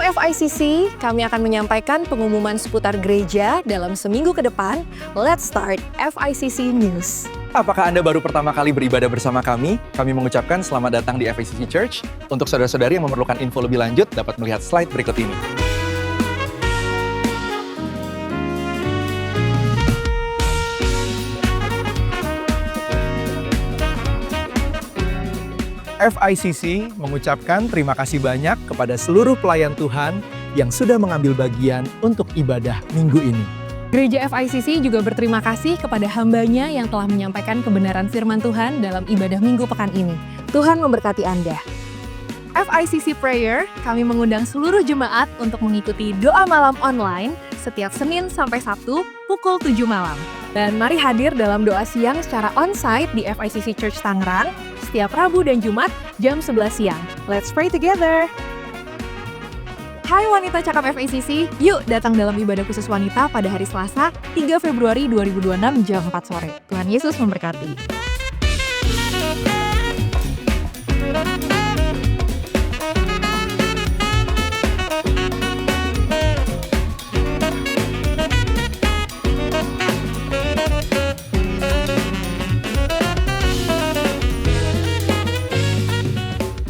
FICC, kami akan menyampaikan pengumuman seputar gereja dalam seminggu ke depan. Let's start FICC News. Apakah Anda baru pertama kali beribadah bersama kami? Kami mengucapkan selamat datang di FICC Church. Untuk saudara-saudari yang memerlukan info lebih lanjut, dapat melihat slide berikut ini. FICC mengucapkan terima kasih banyak kepada seluruh pelayan Tuhan yang sudah mengambil bagian untuk ibadah minggu ini. Gereja FICC juga berterima kasih kepada hambanya yang telah menyampaikan kebenaran firman Tuhan dalam ibadah minggu pekan ini. Tuhan memberkati Anda. FICC Prayer, kami mengundang seluruh jemaat untuk mengikuti doa malam online setiap Senin sampai Sabtu pukul 7 malam. Dan mari hadir dalam doa siang secara onsite di FICC Church Tangerang setiap Rabu dan Jumat jam 11 siang. Let's pray together! Hai wanita cakap FICC, yuk datang dalam ibadah khusus wanita pada hari Selasa 3 Februari 2026 jam 4 sore. Tuhan Yesus memberkati.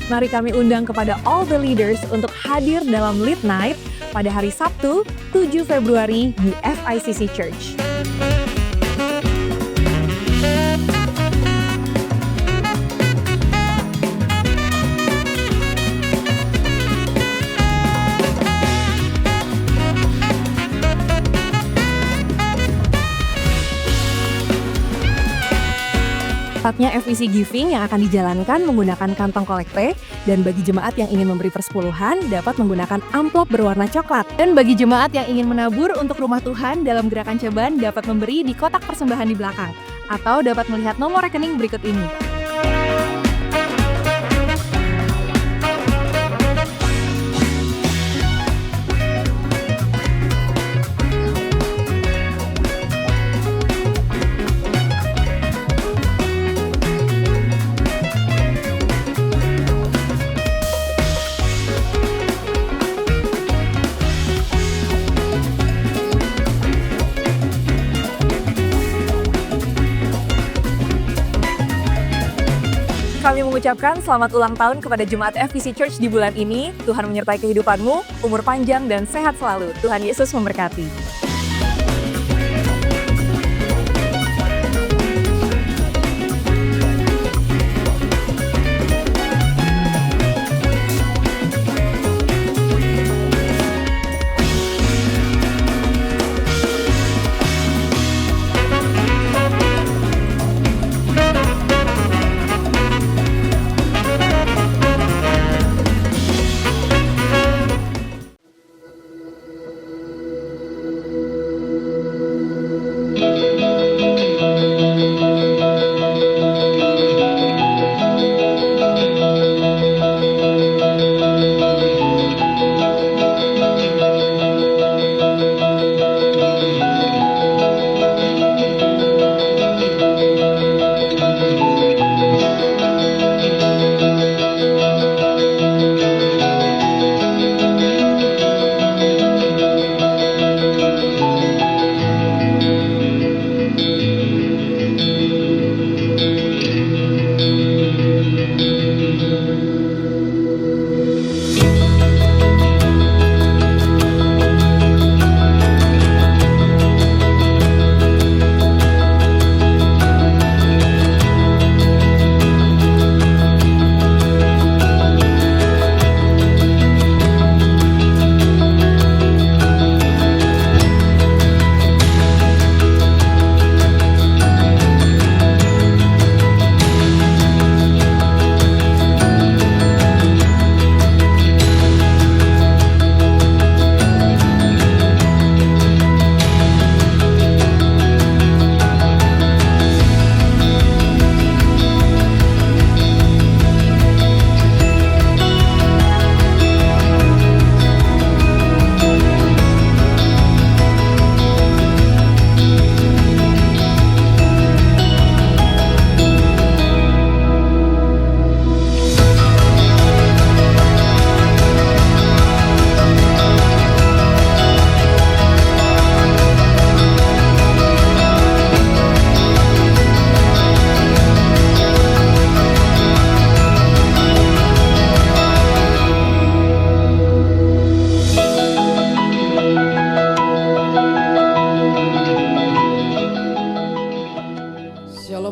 Mari kami undang kepada all the leaders untuk hadir dalam Lead Night pada hari Sabtu 7 Februari di FICC Church. Tepatnya FIC Giving yang akan dijalankan menggunakan kantong kolekte, dan bagi jemaat yang ingin memberi persepuluhan dapat menggunakan amplop berwarna coklat. Dan bagi jemaat yang ingin menabur untuk rumah Tuhan dalam gerakan Ceban dapat memberi di kotak persembahan di belakang, atau dapat melihat nomor rekening berikut ini. Kami mengucapkan selamat ulang tahun kepada Jemaat FICC Church di bulan ini. Tuhan menyertai kehidupanmu, umur panjang dan sehat selalu. Tuhan Yesus memberkati.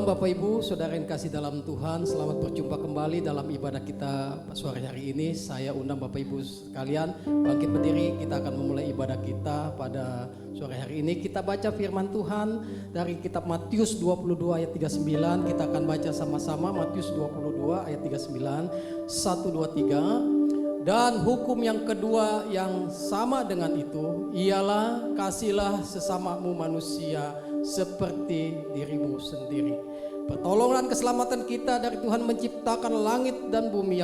Shalom Bapak Ibu, Saudara yang kasih dalam Tuhan. Selamat berjumpa kembali dalam ibadah kita sore hari ini. Saya undang Bapak Ibu sekalian bangkit berdiri. Kita akan memulai ibadah kita pada sore hari ini. Kita baca firman Tuhan dari kitab Matius 22 ayat 39. Kita akan baca sama-sama Matius 22 ayat 39. 1, 2, 3. Dan hukum yang kedua yang sama dengan itu ialah kasihlah sesamamu manusia seperti dirimu sendiri. Pertolongan keselamatan kita dari Tuhan menciptakan langit dan bumi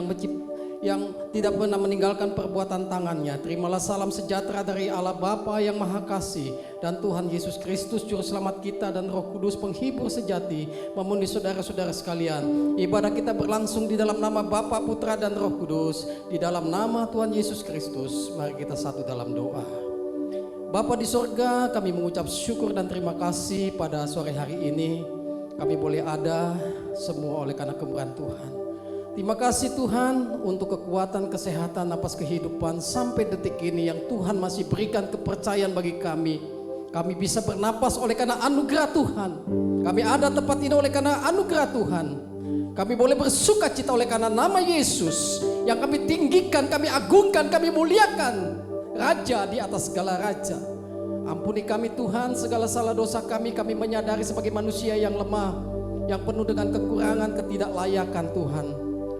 yang tidak pernah meninggalkan perbuatan tangannya. Terimalah salam sejahtera dari Allah Bapa yang Maha Kasih dan Tuhan Yesus Kristus Juru Selamat kita dan Roh Kudus penghibur sejati memenuhi saudara-saudara sekalian. Ibadah kita berlangsung di dalam nama Bapa, Putra dan Roh Kudus, di dalam nama Tuhan Yesus Kristus. Mari kita satu dalam doa. Bapa di sorga, kami mengucap syukur dan terima kasih pada sore hari ini. Kami boleh ada semua oleh karena kemurahan Tuhan. Terima kasih Tuhan untuk kekuatan, kesehatan, napas kehidupan sampai detik ini yang Tuhan masih berikan kepercayaan bagi kami. Kami bisa bernapas oleh karena anugerah Tuhan. Kami ada tempat ini oleh karena anugerah Tuhan. Kami boleh bersuka cita oleh karena nama Yesus yang kami tinggikan, kami agungkan, kami muliakan. Raja di atas segala raja. Ampuni kami Tuhan segala salah dosa kami. Kami menyadari sebagai manusia yang lemah, yang penuh dengan kekurangan, ketidaklayakan Tuhan.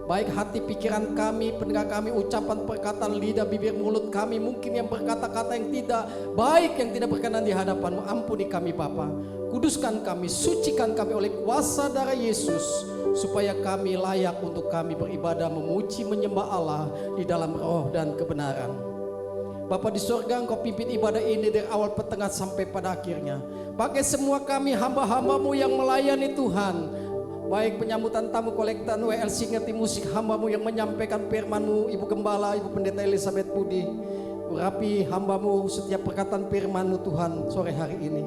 Baik hati pikiran kami, pendengar kami, ucapan perkataan lidah, bibir mulut kami mungkin yang berkata-kata yang tidak baik, yang tidak berkenan di hadapan-Mu. Ampuni kami Bapa. Kuduskan kami, sucikan kami oleh kuasa darah Yesus, supaya kami layak untuk kami beribadah, memuji, menyembah Allah di dalam roh dan kebenaran. Bapa di surga, Engkau pimpin ibadah ini dari awal, pertengah sampai pada akhirnya. Pakai semua kami hamba-hamba-Mu yang melayani Tuhan. Baik penyambutan tamu, kolektan WLC ngerti musik, hamba-Mu yang menyampaikan firman-Mu, Ibu Gembala, Ibu Pendeta Elizabeth Budi. Urapi hamba-Mu setiap perkataan firman-Mu Tuhan sore hari ini.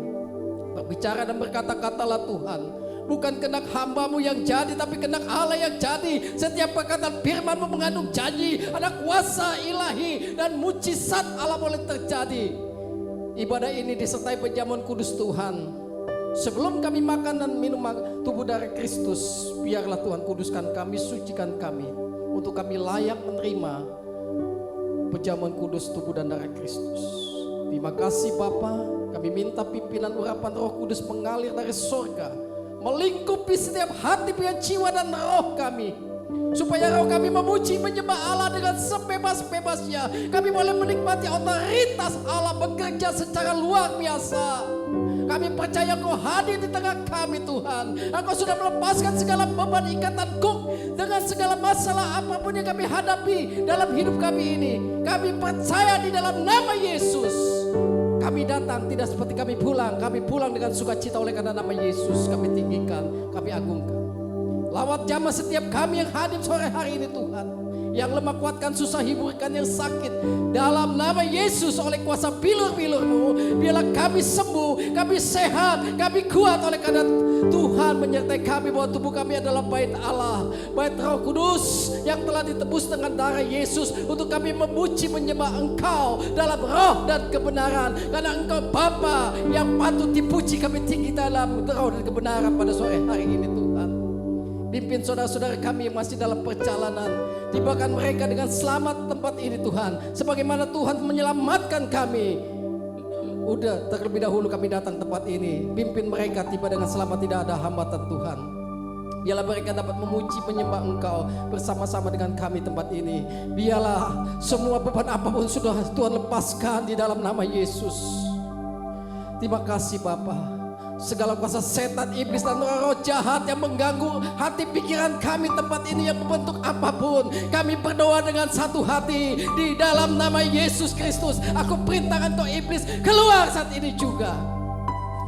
Berbicara dan berkata-katalah Tuhan. Bukan kehendak hamba-Mu yang jadi, tapi kehendak Allah yang jadi. Setiap perkataan firman-Mu mengandung janji, ada kuasa ilahi dan mujizat Allah boleh terjadi. Ibadah ini disertai penjamuan kudus Tuhan. Sebelum kami makan dan minum tubuh darah Kristus, biarlah Tuhan kuduskan kami, sucikan kami, untuk kami layak menerima penjamuan kudus tubuh dan darah Kristus. Terima kasih Bapa. Kami minta pimpinan urapan Roh Kudus mengalir dari sorga, melingkupi setiap hati, pikiran, jiwa dan roh kami, supaya roh kami memuji, menyembah Allah dengan sebebas-bebasnya. Kami boleh menikmati otoritas Allah bekerja secara luar biasa. Kami percaya Engkau hadir di tengah kami Tuhan. Engkau sudah melepaskan segala beban ikatan kuk dengan segala masalah apapun yang kami hadapi dalam hidup kami ini. Kami percaya di dalam nama Yesus. Kami datang tidak seperti kami pulang dengan sukacita oleh karena nama Yesus. Kami tinggikan, kami agungkan. Lawat jamah setiap kami yang hadir sore hari ini Tuhan. Yang lemah kuatkan, susah hiburkan yang sakit. Dalam nama Yesus oleh kuasa bilur-bilur-Mu, biarlah kami sembuh, kami sehat, kami kuat oleh karena Tuhan menyertai kami bahwa tubuh kami adalah bait Allah, bait Roh Kudus yang telah ditebus dengan darah Yesus untuk kami memuji menyembah Engkau dalam roh dan kebenaran. Karena Engkau Bapa yang patut dipuji, kami tinggi dalam roh dan kebenaran pada sore hari ini Tuhan. Pimpin saudara-saudara kami yang masih dalam perjalanan. Tibakan mereka dengan selamat tempat ini Tuhan. Sebagaimana Tuhan menyelamatkan kami. Udah terlebih dahulu kami datang tempat ini. Pimpin mereka tiba dengan selamat, tidak ada hambatan Tuhan. Biarlah mereka dapat memuji menyembah Engkau bersama-sama dengan kami tempat ini. Biarlah semua beban apapun sudah Tuhan lepaskan di dalam nama Yesus. Terima kasih Bapa. Segala kuasa setan, iblis dan roh jahat yang mengganggu hati pikiran kami tempat ini yang membentuk apapun, kami berdoa dengan satu hati di dalam nama Yesus Kristus. Aku perintahkan kau iblis keluar saat ini juga.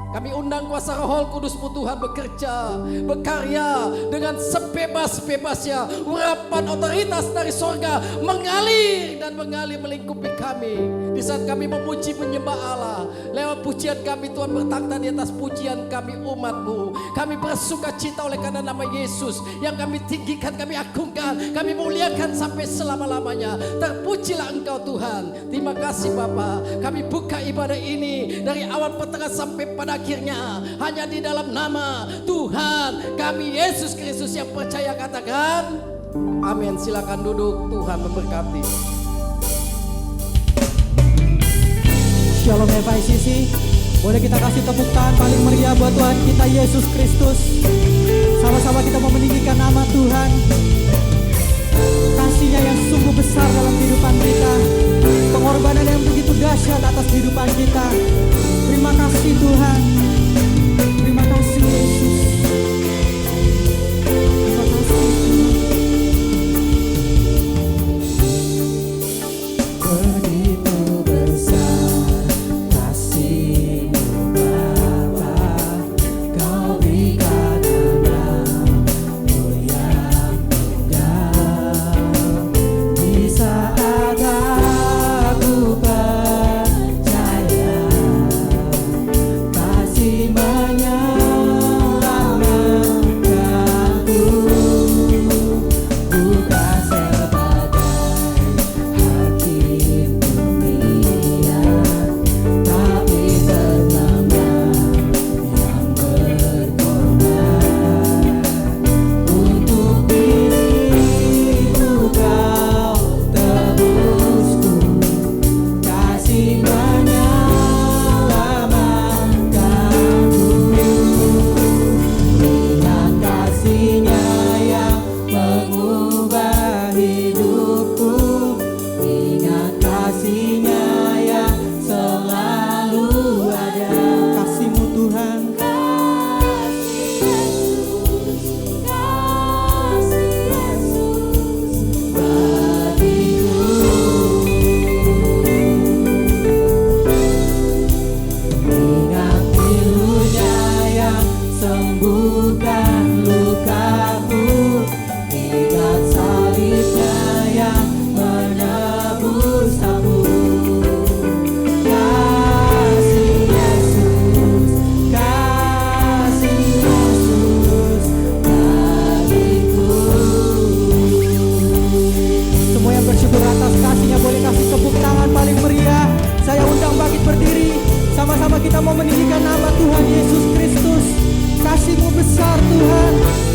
Kami undang kuasa Roh Kudus-Mu Tuhan bekerja, berkarya dengan sebebas-bebasnya. Urapan otoritas dari sorga mengalir dan mengalir melingkupi kami. Di saat kami memuji menyembah Allah, lewat pujian kami Tuhan bertakhta di atas pujian kami umat-Mu. Kami bersuka cita oleh karena nama Yesus yang kami tinggikan, kami agungkan, kami muliakan sampai selama-lamanya. Terpujilah Engkau Tuhan. Terima kasih Bapa. Kami buka ibadah ini dari awal pertengahan sampai pada akhirnya hanya di dalam nama Tuhan kami Yesus Kristus yang percaya, katakan amin. Silakan duduk, Tuhan memberkati. Shalom FICC. Boleh kita kasih tepuk tangan paling meriah buat Tuhan kita Yesus Kristus. Sama-sama kita mau meninggikan nama Tuhan. Kasih-Nya yang sungguh besar dalam kehidupan kita. Pengorbanan yang begitu dahsyat atas kehidupan kita. Terima kasih Tuhan. Terima kasih Yesus. Terima kasih Tuhan. Begitu besar kasih-Mu Bapa, Kau berikan anak-Mu yang tunggal. Di saat aku percaya, kasih menyelamatkanku. Bukan sebagai hakim dunia, tapi ternama yang berkorban. Untuk diriku Kau tebusku, kasih menyelamatkanku. Ingat kasih-Nya yang mengubah hidupku. Ingat kasih-Nya yang selalu ada. Kasih-Mu Tuhan. Kasih Yesus, kasih Yesus bagiku. Ingat pilu-Nya yang sembuhkan lukaku. Ingat salib-Nya yang menebus aku. Kasih Yesus, kasih Yesus bagiku. Semua yang bersyukur atas kasih-Nya boleh kasih tepuk tangan paling meriah. Saya undang bangkit berdiri. Sama-sama kita mau meninggikan nama Tuhan Yesus Kristus. Kasih-Mu besar Tuhan.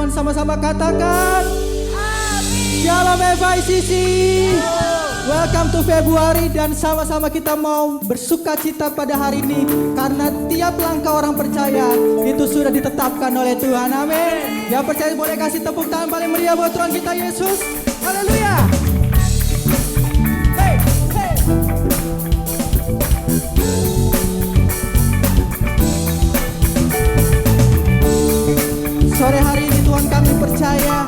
Tuhan, sama-sama katakan Shalom FICC. Welcome to Februari, dan sama-sama kita mau bersuka cita pada hari ini karena tiap langkah orang percaya itu sudah ditetapkan oleh Tuhan. Amin. Yang percaya boleh kasih tepuk tangan paling meriah buat Tuhan kita Yesus. Haleluya. Hey, hey. Sore hari ini Tuhan, kami percaya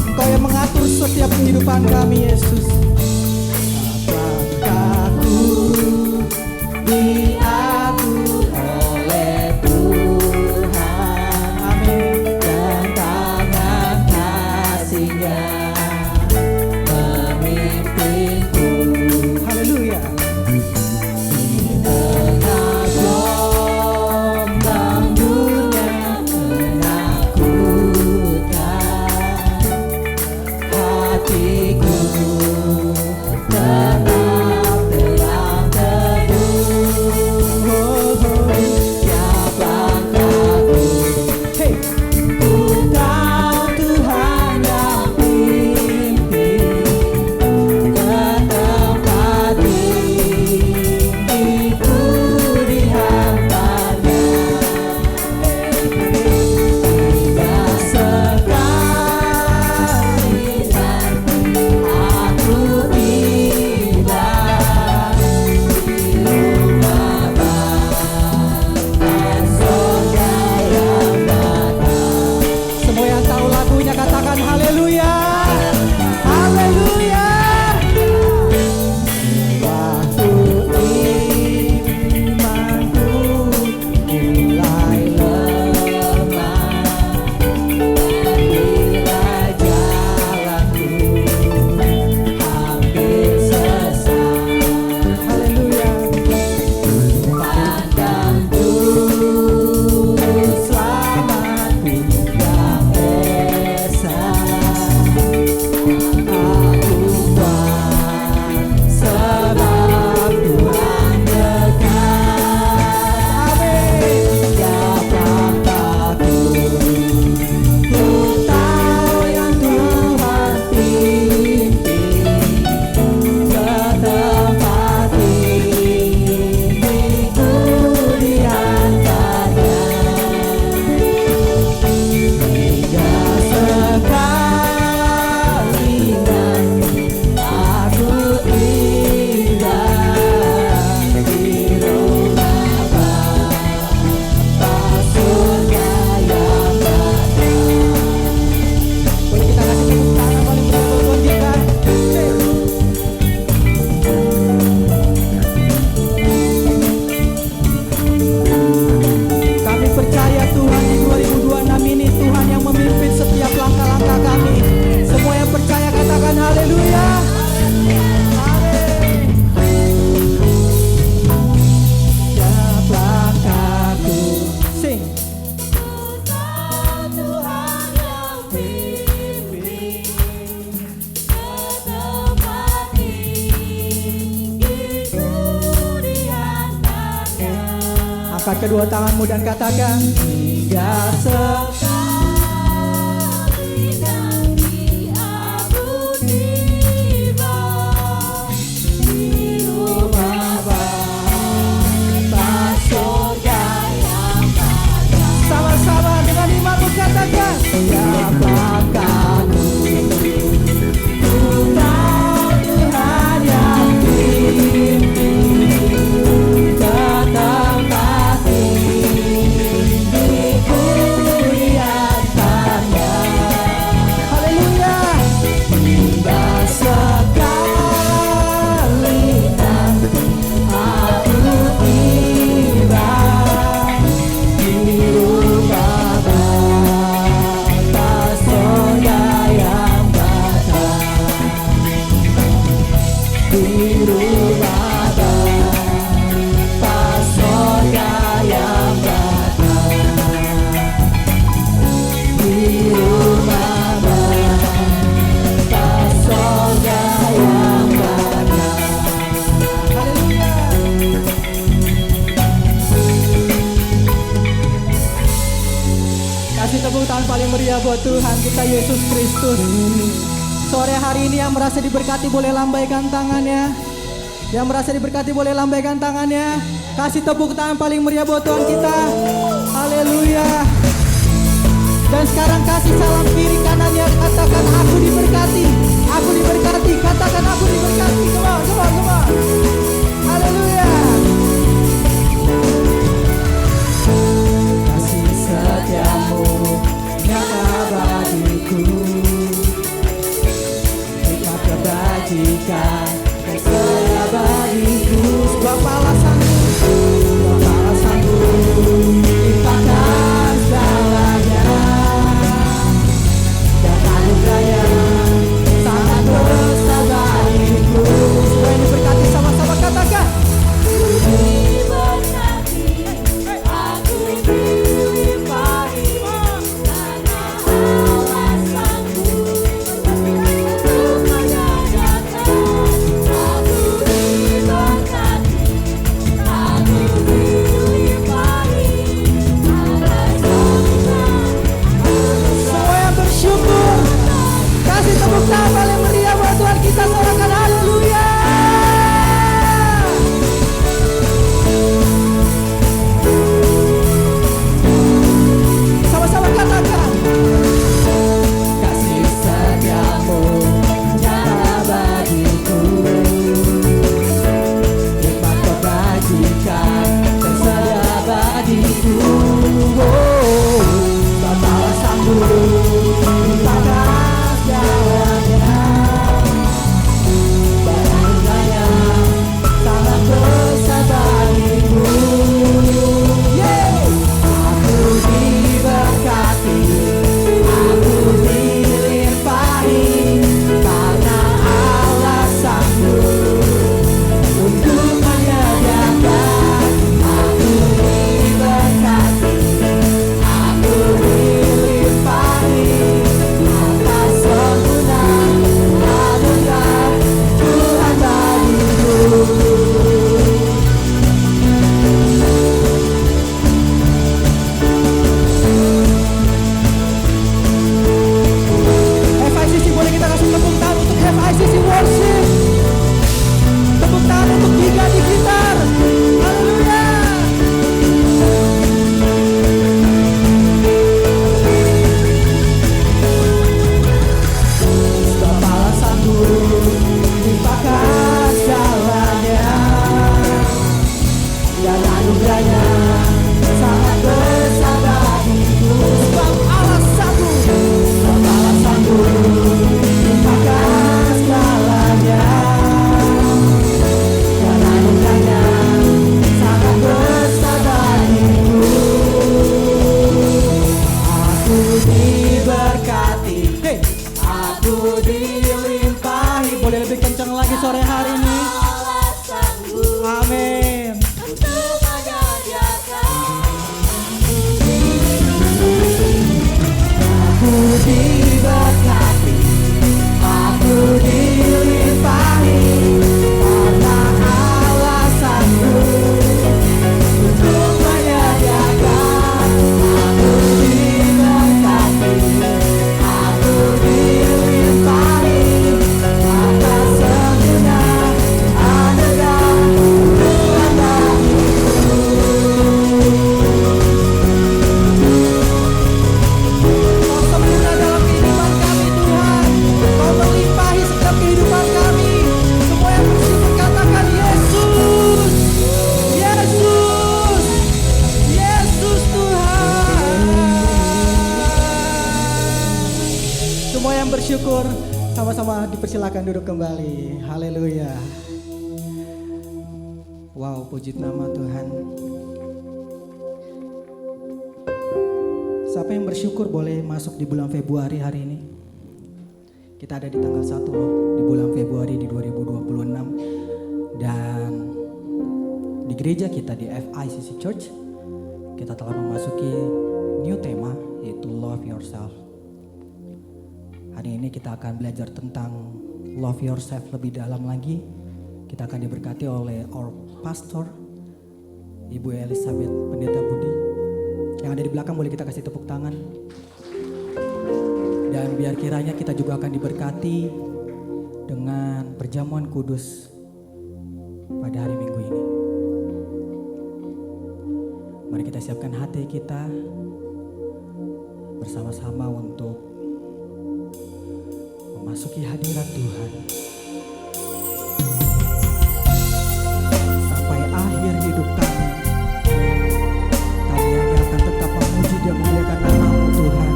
Engkau yang mengatur setiap kehidupan kami Yesus. Apakah ku diatur oleh Tuhan, amin, dan tangan kasih-Nya memimpinku. Haleluya. Di tengah gelombang dunia menakutkan, hatiku tenang, tenang teduh. Tiap langkahku, hey, ku tahu Tuhan yang pimpin ke tempat tinggiku di hamba-Nya. Hingga sekali nanti aku tiba di rumah Bapa surga yang datang. Semua yang tahu lagunya katakan haleluya. Haleluya. Waktu imanku mulai lemah, bila jalanku hampir sesat, haleluya, pandang Juru Selamatku yang esa. Aku kuat sebab Tuhan dekat. Amin. Tiap langkahku, ku tahu yang Tuhan pimpin ke tempat tinggiku di hamba-Nya. Hingga sekali nanti aku tiba di rumah Bapa surga yang datang. Boleh kita kasih tepuk tangan paling meriah buat Tuhan kita. Kami percaya Tuhan di 2026 ini Tuhan yang memimpin setiap langkah-langkah kami. Semua yang percaya katakan haleluya. Amin. Setiap langkahku, sing. Tuhan yang pimpin ke tempat tinggiku di hamba-Nya. Angkat kedua tanganmu dan katakan hingga sekali nanti aku tiba di rumah Bapa surga yang datang. Sama-sama dengan imanmu katakan tiap langkahku, ku tahu Tuhan yang pimpin ke tempat tinggiku di hamba-Nya. Haleluya. Hingga sekali nanti aku tiba di rumah Bapa surga yang datang. Di rumah Bapa surga yang datang. Di rumah Bapa surga yang datang. Haleluya. Kasih tepuk tangan tangan paling meriah buat Tuhan kita Yesus Kristus. Sore hari ini yang merasa diberkati boleh lambaikan tangannya. Yang merasa diberkati boleh lambaikan tangannya. Kasih tepuk tangan paling meriah buat Tuhan kita. Haleluya. Dan sekarang kasih salam kiri kanannya. Katakan aku diberkati. Aku diberkati. Katakan aku diberkati. Come on, come on, come on. Haleluya. Kasih setiamu nyata bagiku. Hikmat kebajikan tersedia bagiku. Sebab alasanku, limpahkan segalanya. Dan anugerahnya sangat besar bagiku. Semua yang diberkati sama-sama katakan. Kasih tepuk tangan paling meriah buat Tuhan kita, sorakan haleluya. Sama-sama katakan. Kasih setiamu nyata bagiku. Hikmat kebajikan tersedia bagiku. Sebab alasanku sore hari ini. Amin. Aku diberkati, aku dilimpahi karena alasanmu untuk menyediakan. Aku diberkati, aku dilimpahi atas segala anugerah Tuhan bagiku. Kau sempurna dalam kehidupan kami Tuhan. Kau melimpahi setiap kehidupan kami. Semua yang bersyukur katakan Yesus, Yesus, Yesus Tuhan. Semua yang bersyukur sama-sama dipersilakan duduk kembali. Haleluya. Wow, puji nama Tuhan. Siapa yang bersyukur boleh masuk di bulan Februari hari ini. Kita ada di tanggal 1 loh, di bulan Februari di 2026. Dan di gereja kita di FICC Church, kita telah memasuki new tema yaitu Love Yourself. Hari ini kita akan belajar tentang Love Yourself lebih dalam lagi. Kita akan diberkati oleh our pastor, Ibu Elizabeth Pendeta Budi. Yang ada di belakang boleh kita kasih tepuk tangan. Dan biar kiranya kita juga akan diberkati dengan perjamuan kudus pada hari Minggu ini. Mari kita siapkan hati kita bersama-sama untuk memasuki hadirat Tuhan. Sampai akhir hidup kami hanya akan tetap memuji dan memuliakan nama-Mu Tuhan.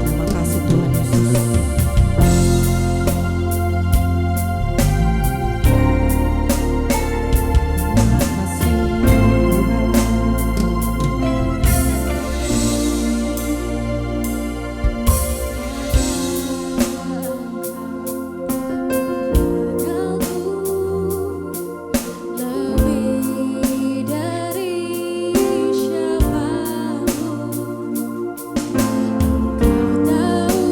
Terima kasih Tuhan Yesus. Terima kasih Tuhan. Lebih dari siapapun, Engkau tahu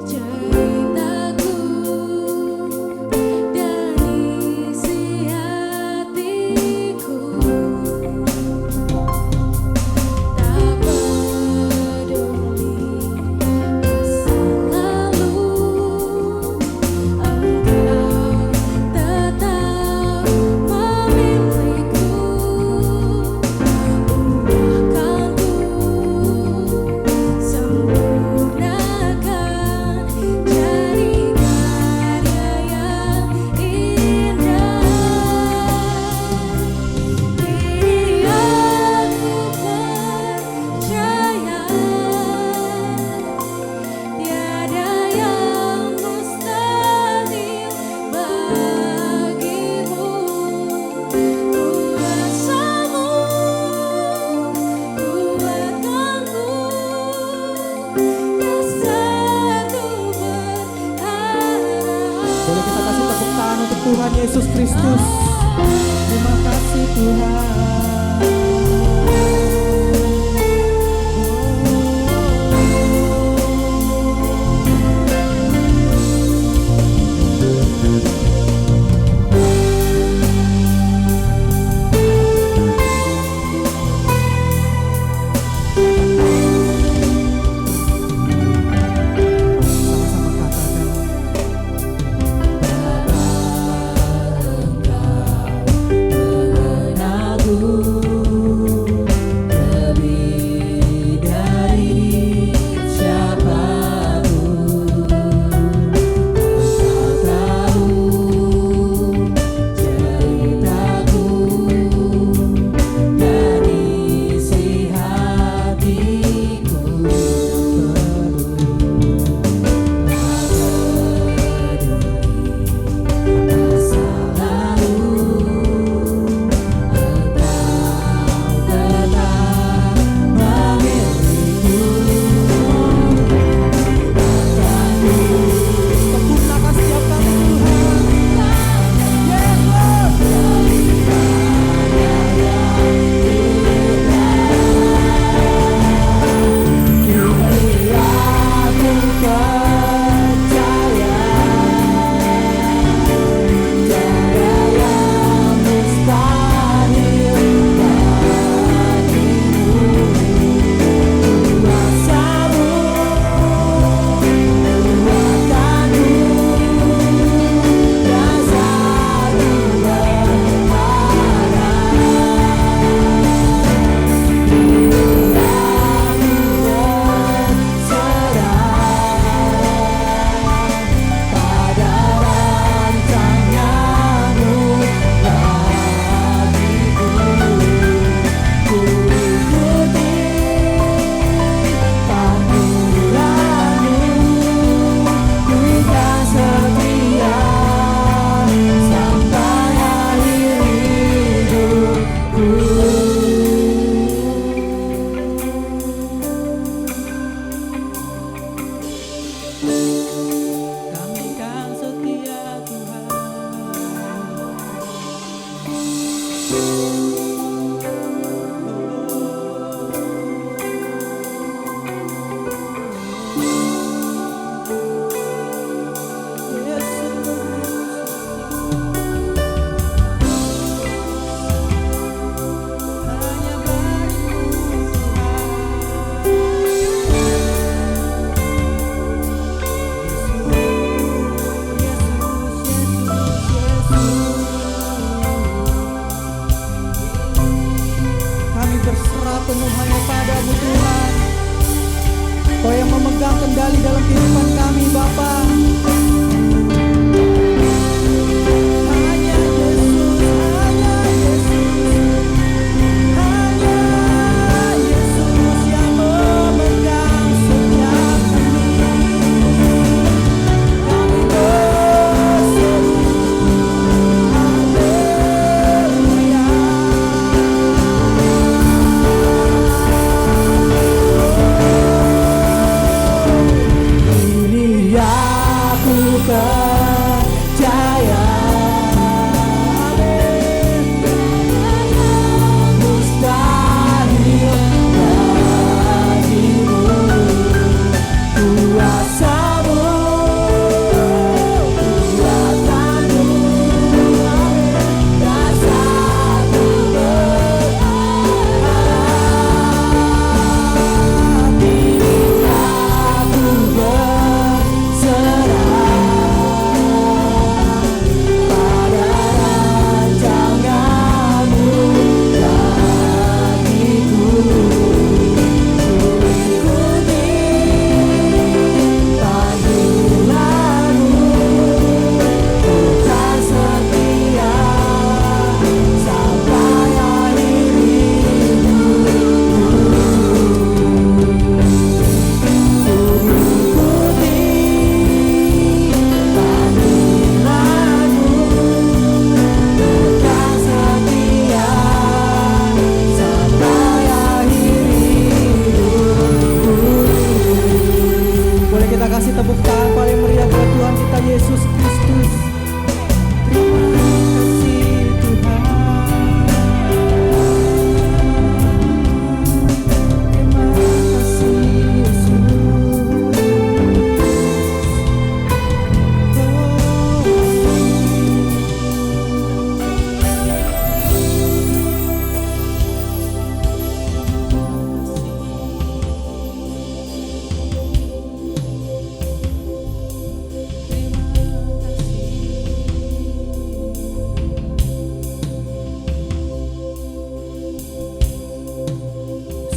ceritaku dan isi hatiku. Tak peduli masa lalu, Engkau tetap memilikiku. Ubahkan ku sempurnakan jadi karya yang indah. Ini aku percaya, tiada yang mustahil bagimu. Kuasamu kuatkan ku, dasarku berharap. Boleh kita kasih tepuk tangan untuk Tuhan Yesus Kristus. Terima kasih Tuhan. Sama-sama katakan, Bapa, Engkau mengenalku. percaya. Mustahil bagimu kuasamu, kekuatanmu, rasaku berharap. Kini aku berserah pada rancanganmu bagiku. Ikuti panggilanmu, ku kan setia sampai akhir hidupku. Ikuti panggilanmu, ku kan setia sampai akhir hidupku. Boleh kita kasih tepuk tangan paling meriah buat Tuhan kita Yesus Kristus. Terima kasih Tuhan. Terima kasih Yesus.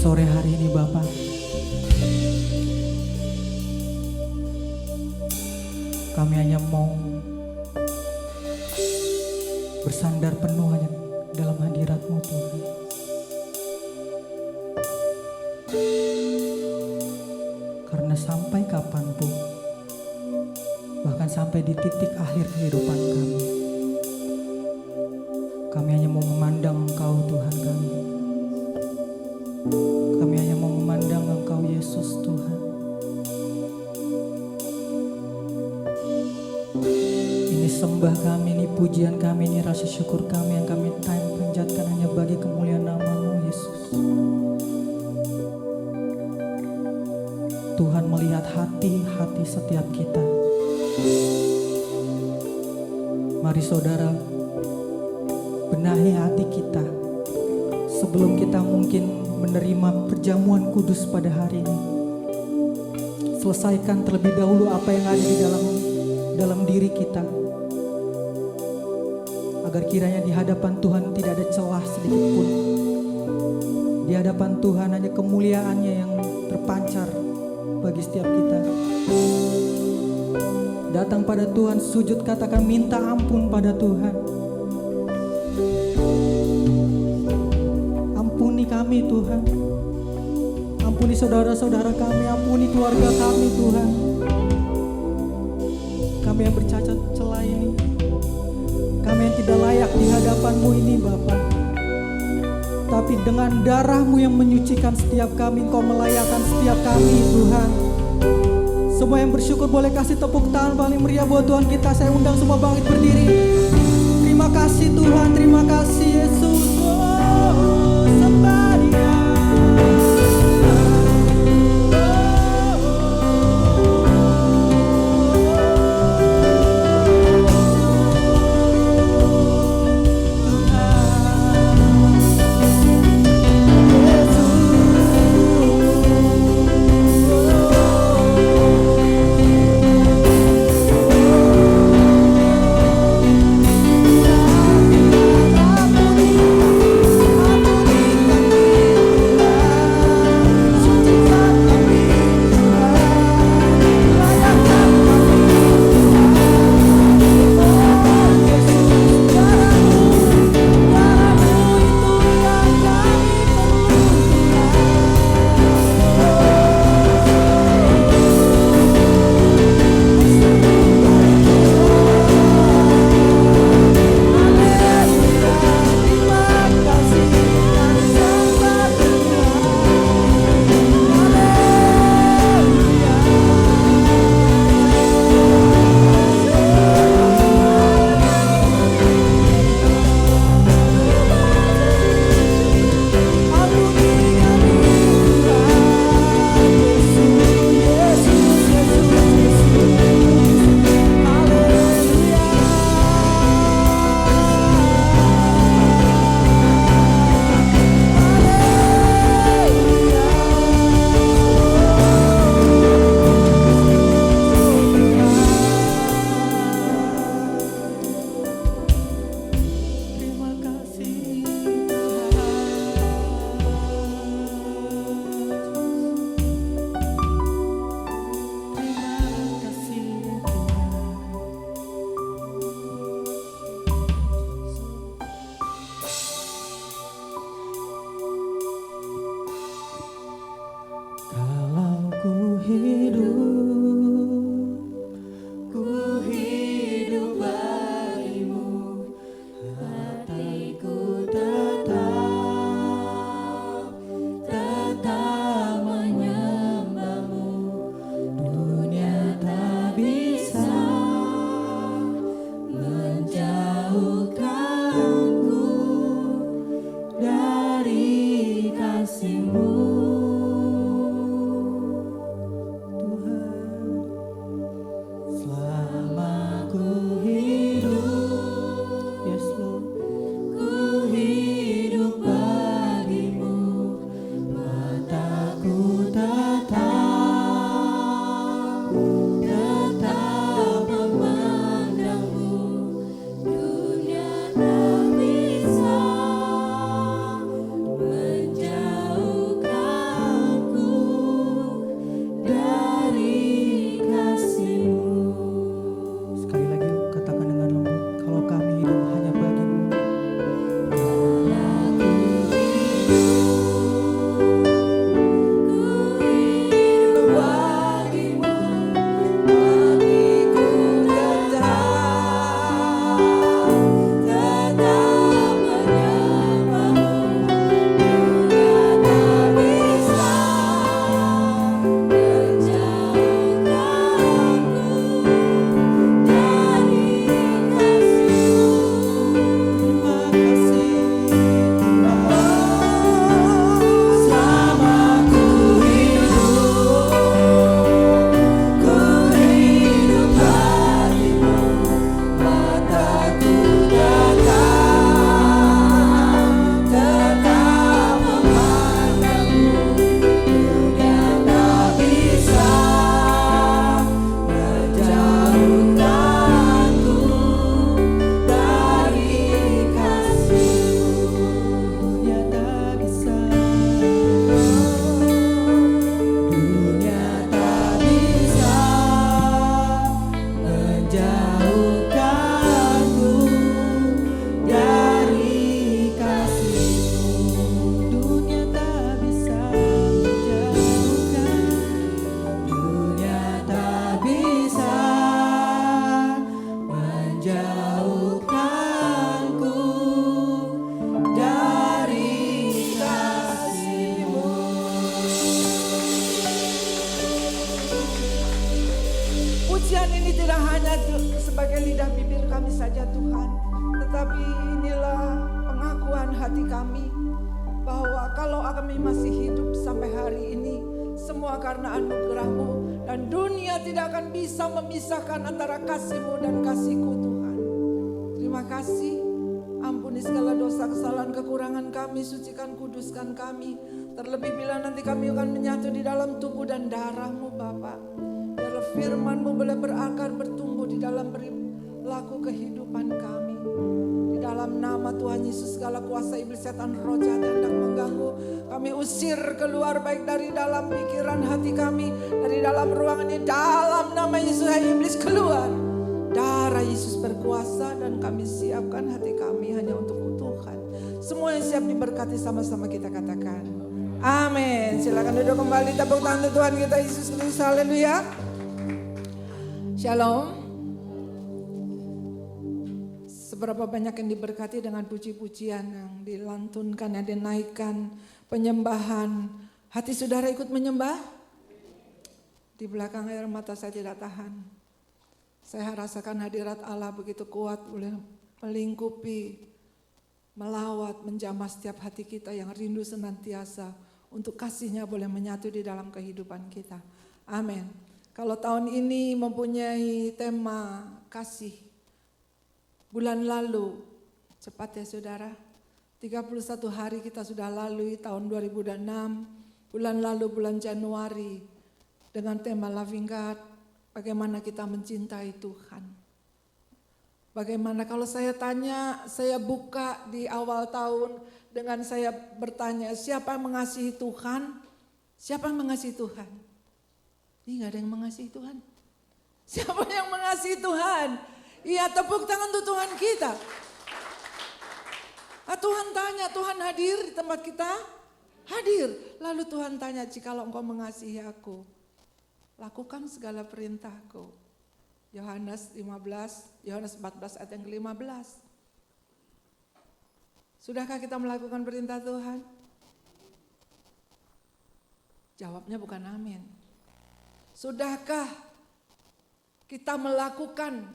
Sore hari ini Bapak, kami hanya mau bersandar penuh hanya dalam hadirat-Mu Tuhan. Karena sampai kapanpun, bahkan sampai di titik akhir kehidupan kami hanya mau memandang Engkau Tuhan kami. Kami hanya mau memandang Engkau Yesus Tuhan. Ini sembah kami, ini pujian kami, ini rasa syukur kami yang kami panjatkan hanya bagi kemuliaan nama-Mu Yesus. Tuhan melihat hati-hati setiap kita. Mari saudara, benahi hati kita sebelum kita mungkin menerima perjamuan kudus pada hari ini. Selesaikan terlebih dahulu apa yang ada di dalam diri kita, agar kiranya di hadapan Tuhan tidak ada celah sedikit pun. Di hadapan Tuhan hanya kemuliaannya yang terpancar bagi setiap kita. Datang pada Tuhan, sujud, katakan minta ampun pada Tuhan. Ampuni kami Tuhan. Ampuni saudara-saudara kami, ampuni keluarga kami Tuhan. Kami yang bercacat celah ini, kami yang tidak layak di hadapan-Mu ini Bapa. Tapi dengan darah-Mu yang menyucikan setiap kami, Engkau melayakkan setiap kami Tuhan. Semua yang bersyukur boleh kasih tepuk tangan paling meriah buat Tuhan kita. Saya undang semua bangkit berdiri. Terima kasih Tuhan, terima kasih Yesus. Oh, sembah Dia. Tuhan menjauhkanku dari kasih-Mu. Dunia tak bisa menjauhkan, dunia tak bisa menjauhkanku dari kasih-Mu. Pujian ini tidak hanya sebagai lidah bibir kami saja Tuhan, tetapi inilah pengakuan hati kami bahwa kalau kami masih hidup sampai hari ini, semua karena anugerah-Mu, dan dunia tidak akan bisa memisahkan antara kasih-Mu dan kasih-Ku Tuhan. Terima kasih, ampuni segala dosa, kesalahan, kekurangan kami, sucikan, kuduskan kami. Terlebih bila nanti kami akan menyatu di dalam tubuh dan darah-Mu Bapa. Biar firman-Mu boleh berakar, bertumbuh di dalam perilaku kehidupan kami. Di dalam nama Tuhan Yesus, segala kuasa iblis, setan, roh jahat yang hendak mengganggu, kami usir keluar baik dari dalam pikiran hati kami, dari dalam ruangan ini, dalam nama Yesus, hai iblis keluar. Darah Yesus berkuasa dan kami siapkan hati kami hanya untuk Tuhan. Semua yang siap diberkati sama-sama kita katakan. Amin. Silakan duduk kembali, tepuk tangan Tuhan kita Yesus Kristus. Haleluya. Shalom. Seberapa banyak yang diberkati dengan puji-pujian yang dilantunkan, yang dinaikkan, penyembahan. Hati saudara ikut menyembah? Di belakang air mata saya tidak tahan. Saya rasakan hadirat Allah begitu kuat, boleh melingkupi, melawat, menjamah setiap hati kita yang rindu senantiasa untuk kasih-Nya boleh menyatu di dalam kehidupan kita. Amin. Kalau tahun ini mempunyai tema kasih, bulan lalu, cepat ya saudara, 31 hari kita sudah lalui tahun 2006, bulan lalu bulan Januari dengan tema Loving God, bagaimana kita mencintai Tuhan. Bagaimana kalau saya tanya, saya buka di awal tahun dengan saya bertanya, siapa yang mengasihi Tuhan? Siapa yang mengasihi Tuhan? Ini gak ada yang mengasihi Tuhan. Siapa yang mengasihi Tuhan? Iya, tepuk tangan untuk Tuhan kita. Tuhan tanya, Tuhan hadir di tempat kita? Hadir. Lalu Tuhan tanya, jikalau engkau mengasihi aku, lakukan segala perintahku. Yohanes 14 ayat yang ke-15. Sudahkah kita melakukan perintah Tuhan? Jawabnya bukan amin. Sudahkah kita melakukan,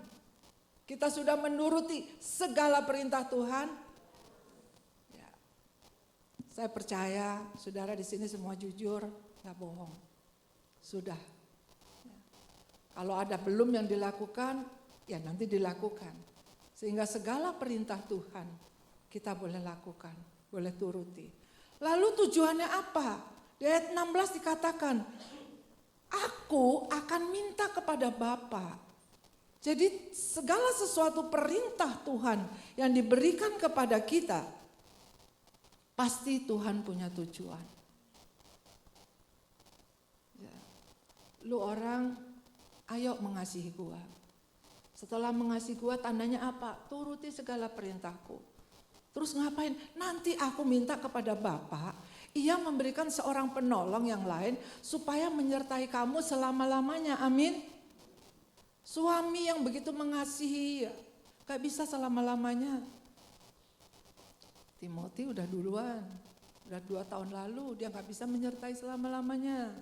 kita sudah menuruti segala perintah Tuhan? Ya. Saya percaya saudara di sini semua jujur, gak bohong. Sudah. Ya. Kalau ada belum yang dilakukan, ya nanti dilakukan. Sehingga segala perintah Tuhan kita boleh lakukan, boleh turuti. Lalu tujuannya apa? Di ayat 16 dikatakan, aku akan minta kepada Bapa. Jadi segala sesuatu perintah Tuhan yang diberikan kepada kita, pasti Tuhan punya tujuan. Ya. Lu orang, ayo mengasihi gua. Setelah mengasihi gua tandanya apa? Turuti segala perintahku. Terus ngapain? Nanti aku minta kepada Bapa, Ia memberikan seorang penolong yang lain supaya menyertai kamu selama-lamanya. Amin. Suami yang begitu mengasihi, gak bisa selama-lamanya. Timothy udah duluan, udah 2 tahun lalu dia gak bisa menyertai selama-lamanya.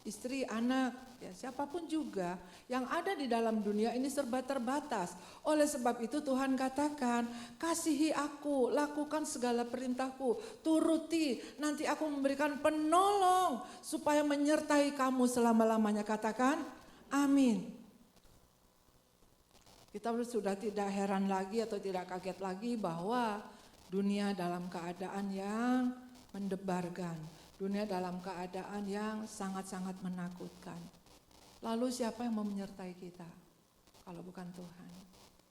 Istri, anak, ya siapapun juga yang ada di dalam dunia ini serba terbatas. Oleh sebab itu Tuhan katakan, kasihi aku, lakukan segala perintahku, turuti, nanti aku memberikan penolong supaya menyertai kamu selama-lamanya. Katakan, amin. Kita sudah tidak heran lagi atau tidak kaget lagi bahwa dunia dalam keadaan yang mendebarkan. Dunia dalam keadaan yang sangat-sangat menakutkan. Lalu siapa yang mau menyertai kita? Kalau bukan Tuhan.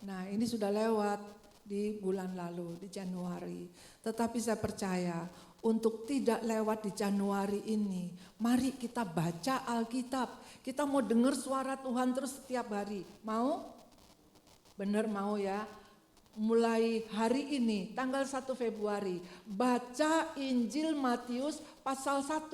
Nah ini sudah lewat di bulan lalu, di Januari. Tetapi saya percaya untuk tidak lewat di Januari ini, mari kita baca Alkitab. Kita mau dengar suara Tuhan terus setiap hari. Mau? Bener mau ya? Mulai hari ini tanggal 1 Februari baca Injil Matius pasal 1,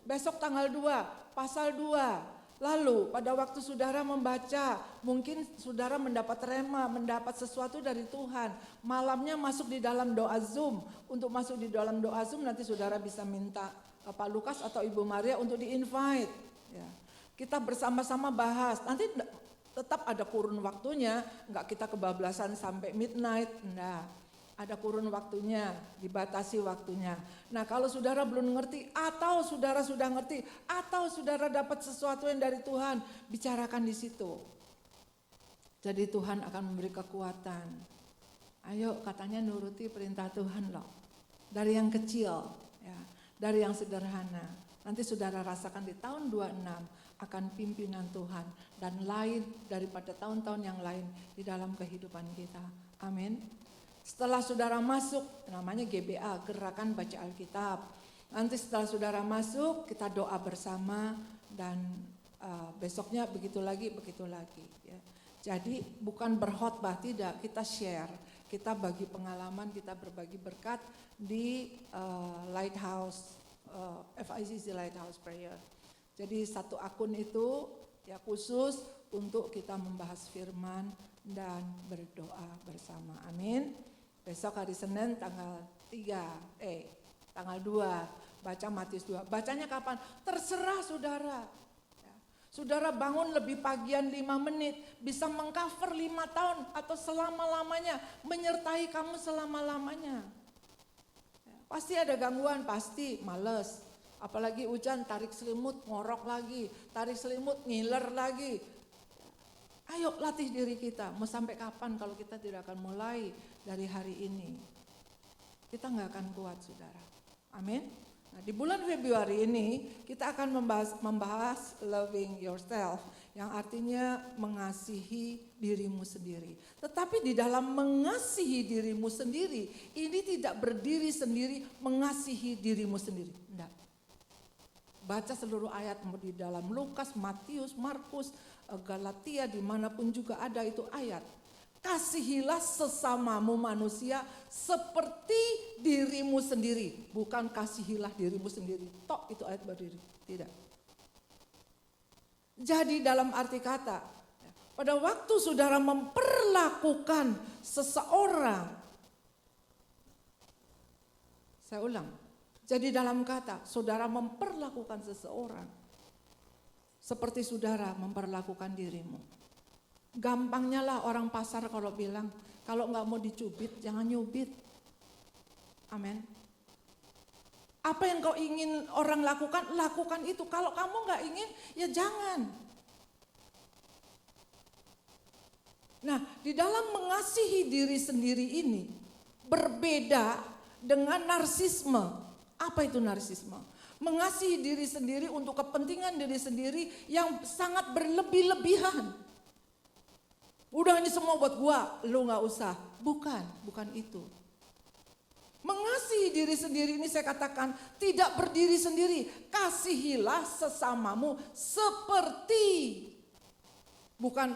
besok tanggal 2 pasal 2. Lalu pada waktu saudara membaca, mungkin saudara mendapat rema, mendapat sesuatu dari Tuhan. Malamnya masuk di dalam doa Zoom. Untuk masuk di dalam doa Zoom nanti saudara bisa minta Pak Lukas atau Ibu Maria untuk di-invite. Ya. Kita bersama-sama bahas, nanti tetap ada kurun waktunya, enggak kita kebablasan sampai midnight, enggak. Ada kurun waktunya, dibatasi waktunya. Nah kalau saudara belum ngerti atau saudara sudah ngerti atau saudara dapat sesuatu yang dari Tuhan, bicarakan di situ. Jadi Tuhan akan memberi kekuatan. Ayo katanya nuruti perintah Tuhan loh. Dari yang kecil, ya, dari yang sederhana. Nanti saudara rasakan di tahun 26 akan pimpinan Tuhan dan lain daripada tahun-tahun yang lain di dalam kehidupan kita. Amin. Setelah saudara masuk, namanya GBA, Gerakan Baca Alkitab. Nanti setelah saudara masuk, kita doa bersama dan besoknya begitu lagi. Ya. Jadi bukan berkhotbah, tidak, kita share. Kita bagi pengalaman, kita berbagi berkat di Lighthouse, FICC Lighthouse Prayer. Jadi satu akun itu ya khusus untuk kita membahas firman dan berdoa bersama. Amin. Besok hari Senin tanggal 2 baca Matius 2. Bacanya kapan? Terserah saudara. Ya. Saudara bangun lebih pagian 5 menit, bisa mengcover 5 tahun atau selama-lamanya, menyertai kamu selama-lamanya. Ya. Pasti ada gangguan, pasti males. Apalagi hujan, tarik selimut, ngorok lagi, tarik selimut, ngiler lagi. Ayo latih diri kita, mau sampai kapan kalau kita tidak akan mulai dari hari ini. Kita nggak akan kuat saudara. Amin. Nah, di bulan Februari ini kita akan membahas loving yourself. Yang artinya mengasihi dirimu sendiri. Tetapi di dalam mengasihi dirimu sendiri, ini tidak berdiri sendiri mengasihi dirimu sendiri. Enggak. Baca seluruh ayat di dalam Lukas, Matius, Markus, Galatia, dimanapun juga ada itu ayat. Kasihilah sesamamu manusia seperti dirimu sendiri. Bukan kasihilah dirimu sendiri. Tok itu ayat berdiri. Tidak. Jadi dalam arti kata, pada waktu saudara memperlakukan seseorang. Saya ulang. Jadi dalam kata, saudara memperlakukan seseorang seperti saudara memperlakukan dirimu. Gampangnya lah orang pasar kalau bilang, kalau nggak mau dicubit, jangan nyubit. Amin. Apa yang kau ingin orang lakukan, lakukan itu. Kalau kamu nggak ingin, ya jangan. Nah, di dalam mengasihi diri sendiri ini berbeda dengan narsisme. Apa itu narsisme? Mengasihi diri sendiri untuk kepentingan diri sendiri yang sangat berlebih-lebihan. Udah ini semua buat gua, lu gak usah. Bukan itu. Mengasihi diri sendiri ini saya katakan tidak berdiri sendiri. Kasihilah sesamamu seperti. Bukan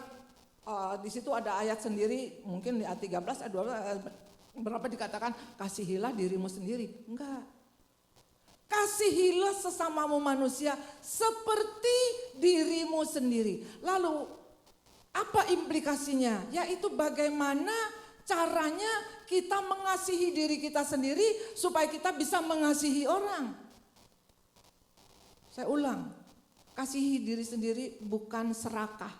di situ ada ayat sendiri, mungkin di ayat 13, ayat 12, berapa dikatakan kasihilah dirimu sendiri. Enggak. Kasihilah sesamamu manusia seperti dirimu sendiri. Lalu apa implikasinya? Yaitu bagaimana caranya kita mengasihi diri kita sendiri supaya kita bisa mengasihi orang. Saya ulang, kasihi diri sendiri bukan serakah.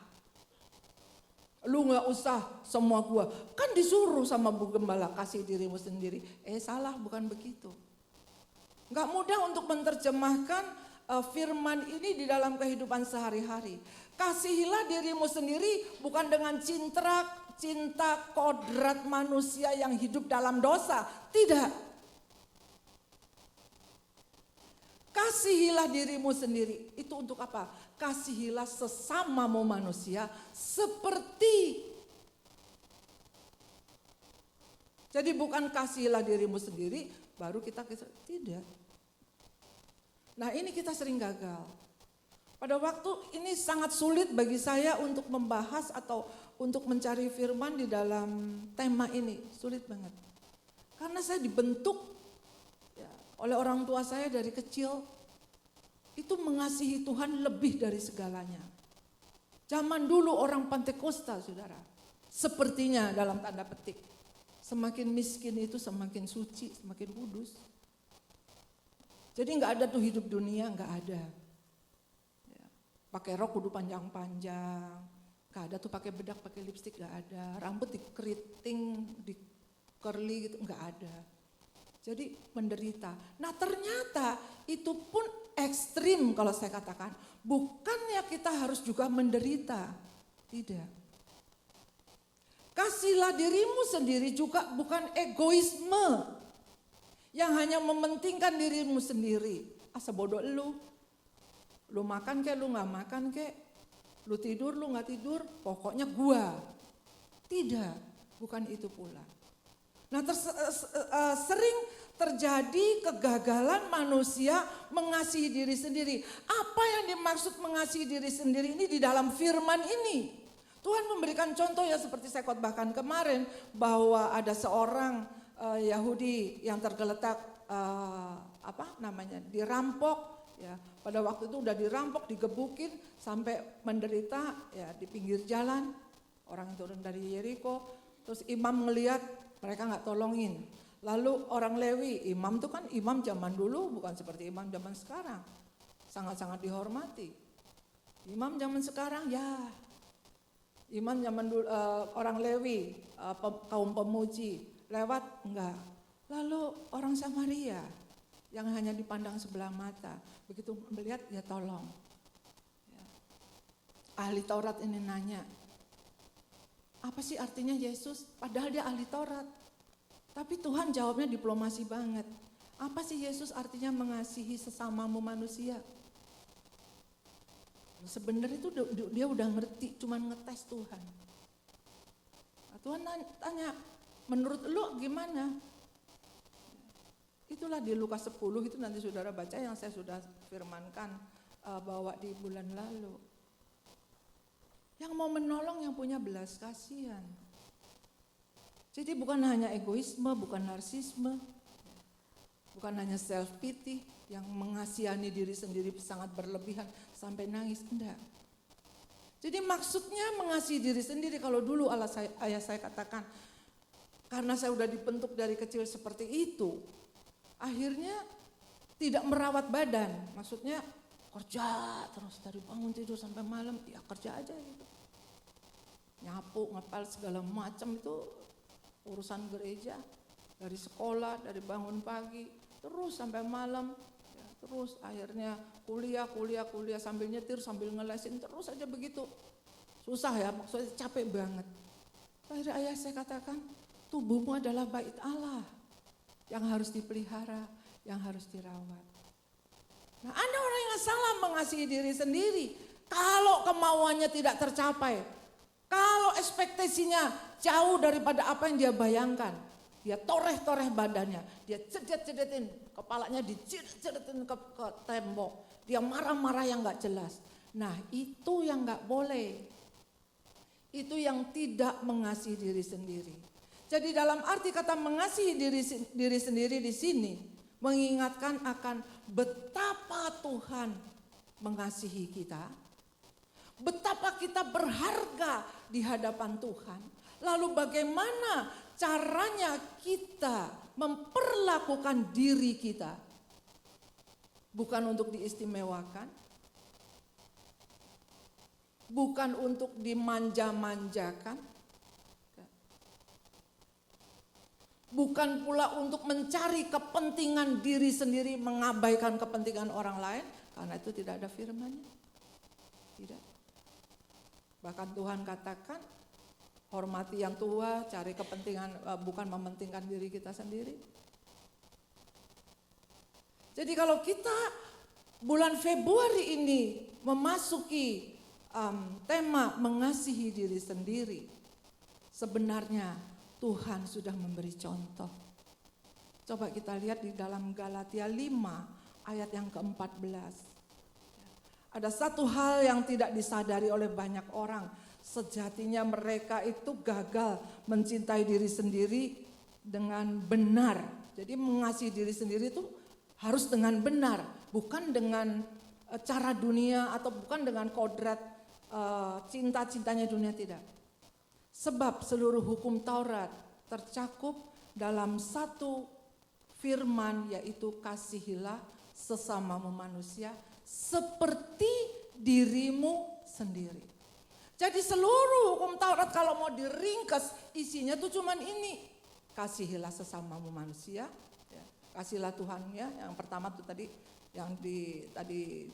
Lu gak usah semua gua. Kan disuruh sama Bu Gembala kasih dirimu sendiri. Salah, bukan begitu. Gak mudah untuk menerjemahkan firman ini di dalam kehidupan sehari-hari. Kasihilah dirimu sendiri bukan dengan cinta kodrat manusia yang hidup dalam dosa. Tidak. Kasihilah dirimu sendiri. Itu untuk apa? Kasihilah sesamamu manusia seperti. Jadi bukan kasihilah dirimu sendiri baru kita tidak. Nah ini kita sering gagal. Pada waktu ini sangat sulit bagi saya untuk membahas atau untuk mencari firman di dalam tema ini, sulit banget. Karena saya dibentuk ya, oleh orang tua saya dari kecil, itu mengasihi Tuhan lebih dari segalanya. Zaman dulu orang Pantekosta, saudara, sepertinya dalam tanda petik, semakin miskin itu semakin suci, semakin kudus. Jadi nggak ada tuh hidup dunia, nggak ada. Ya, pakai rok kudu panjang-panjang, nggak ada tuh pakai bedak, pakai lipstik, nggak ada. Rambut dikeriting, di curly gitu, nggak ada. Jadi menderita. Nah ternyata itu pun ekstrim kalau saya katakan. Bukannya kita harus juga menderita, tidak. Kasihlah dirimu sendiri juga bukan egoisme yang hanya mementingkan dirimu sendiri. Asa bodoh lu makan kek, lu gak makan kek, lu tidur, lu gak tidur, pokoknya gua. Tidak, bukan itu pula. Nah sering terjadi kegagalan manusia mengasihi diri sendiri. Apa yang dimaksud mengasihi diri sendiri ini di dalam firman ini? Tuhan memberikan contoh ya seperti saya khotbahkan kemarin bahwa ada seorang Yahudi yang tergeletak dirampok ya. Pada waktu itu udah dirampok, digebukin sampai menderita ya di pinggir jalan. Orang turun dari Yeriko, terus imam ngelihat mereka nggak tolongin. Lalu orang Lewi, imam itu kan imam zaman dulu bukan seperti imam zaman sekarang. Sangat-sangat dihormati. Imam zaman sekarang ya imam zaman dulu, orang Lewi, kaum pemuji, lewat enggak. Lalu orang Samaria yang hanya dipandang sebelah mata, begitu melihat ya tolong. Ya. Ahli Taurat ini nanya, apa sih artinya Yesus? Padahal dia ahli Taurat. Tapi Tuhan jawabnya diplomasi banget. Apa sih Yesus artinya mengasihi sesamamu manusia? Sebenarnya itu dia udah ngerti, cuman ngetes Tuhan. Nah, Tuhan tanya, menurut lu gimana? Itulah di Lukas 10 itu nanti saudara baca yang saya sudah firmankan bawa di bulan lalu. Yang mau menolong yang punya belas kasihan. Jadi bukan hanya egoisme, bukan narsisme, bukan hanya self pity yang mengasihani diri sendiri sangat berlebihan sampai nangis, enggak. Jadi maksudnya mengasihi diri sendiri kalau dulu ayah saya katakan, karena saya udah dibentuk dari kecil seperti itu, akhirnya tidak merawat badan, maksudnya kerja terus dari bangun tidur sampai malam, ya kerja aja gitu. Nyapu, ngepel segala macam itu urusan gereja, dari sekolah, dari bangun pagi, terus sampai malam, ya, terus akhirnya kuliah sambil nyetir, sambil ngelesin, terus aja begitu. Susah ya, maksudnya capek banget. Akhirnya ayah saya katakan, tubuhmu adalah bait Allah yang harus dipelihara, yang harus dirawat. Nah ada orang yang salah mengasihi diri sendiri, kalau kemauannya tidak tercapai, kalau ekspektasinya jauh daripada apa yang dia bayangkan, dia toreh-toreh badannya, dia cedet-cedetin, kepalanya dicedet-cedetin ke tembok, dia marah-marah yang gak jelas. Nah itu yang gak boleh, itu yang tidak mengasihi diri sendiri. Jadi dalam arti kata mengasihi diri sendiri di sini, mengingatkan akan betapa Tuhan mengasihi kita, betapa kita berharga di hadapan Tuhan. Lalu bagaimana caranya kita memperlakukan diri kita? Bukan untuk diistimewakan, bukan untuk dimanja-manjakan, bukan pula untuk mencari kepentingan diri sendiri, mengabaikan kepentingan orang lain, karena itu tidak ada firman-Nya. Tidak. Bahkan Tuhan katakan, hormati yang tua, cari kepentingan, bukan mementingkan diri kita sendiri. Jadi kalau kita bulan Februari ini memasuki tema mengasihi diri sendiri, sebenarnya Tuhan sudah memberi contoh. Coba kita lihat di dalam Galatia 5 ayat yang ke-14. Ada satu hal yang tidak disadari oleh banyak orang. sejatinya mereka itu gagal mencintai diri sendiri dengan benar. Jadi mengasihi diri sendiri itu harus dengan benar, bukan dengan cara dunia atau bukan dengan kodrat cinta-cintanya dunia, tidak. Sebab seluruh hukum Taurat tercakup dalam satu firman, yaitu kasihilah sesamamu manusia seperti dirimu sendiri. Jadi seluruh hukum Taurat kalau mau diringkas isinya tuh cuman ini. Kasihilah sesamamu manusia, ya. Kasihilah Tuhan, ya. Yang pertama tuh tadi yang tadi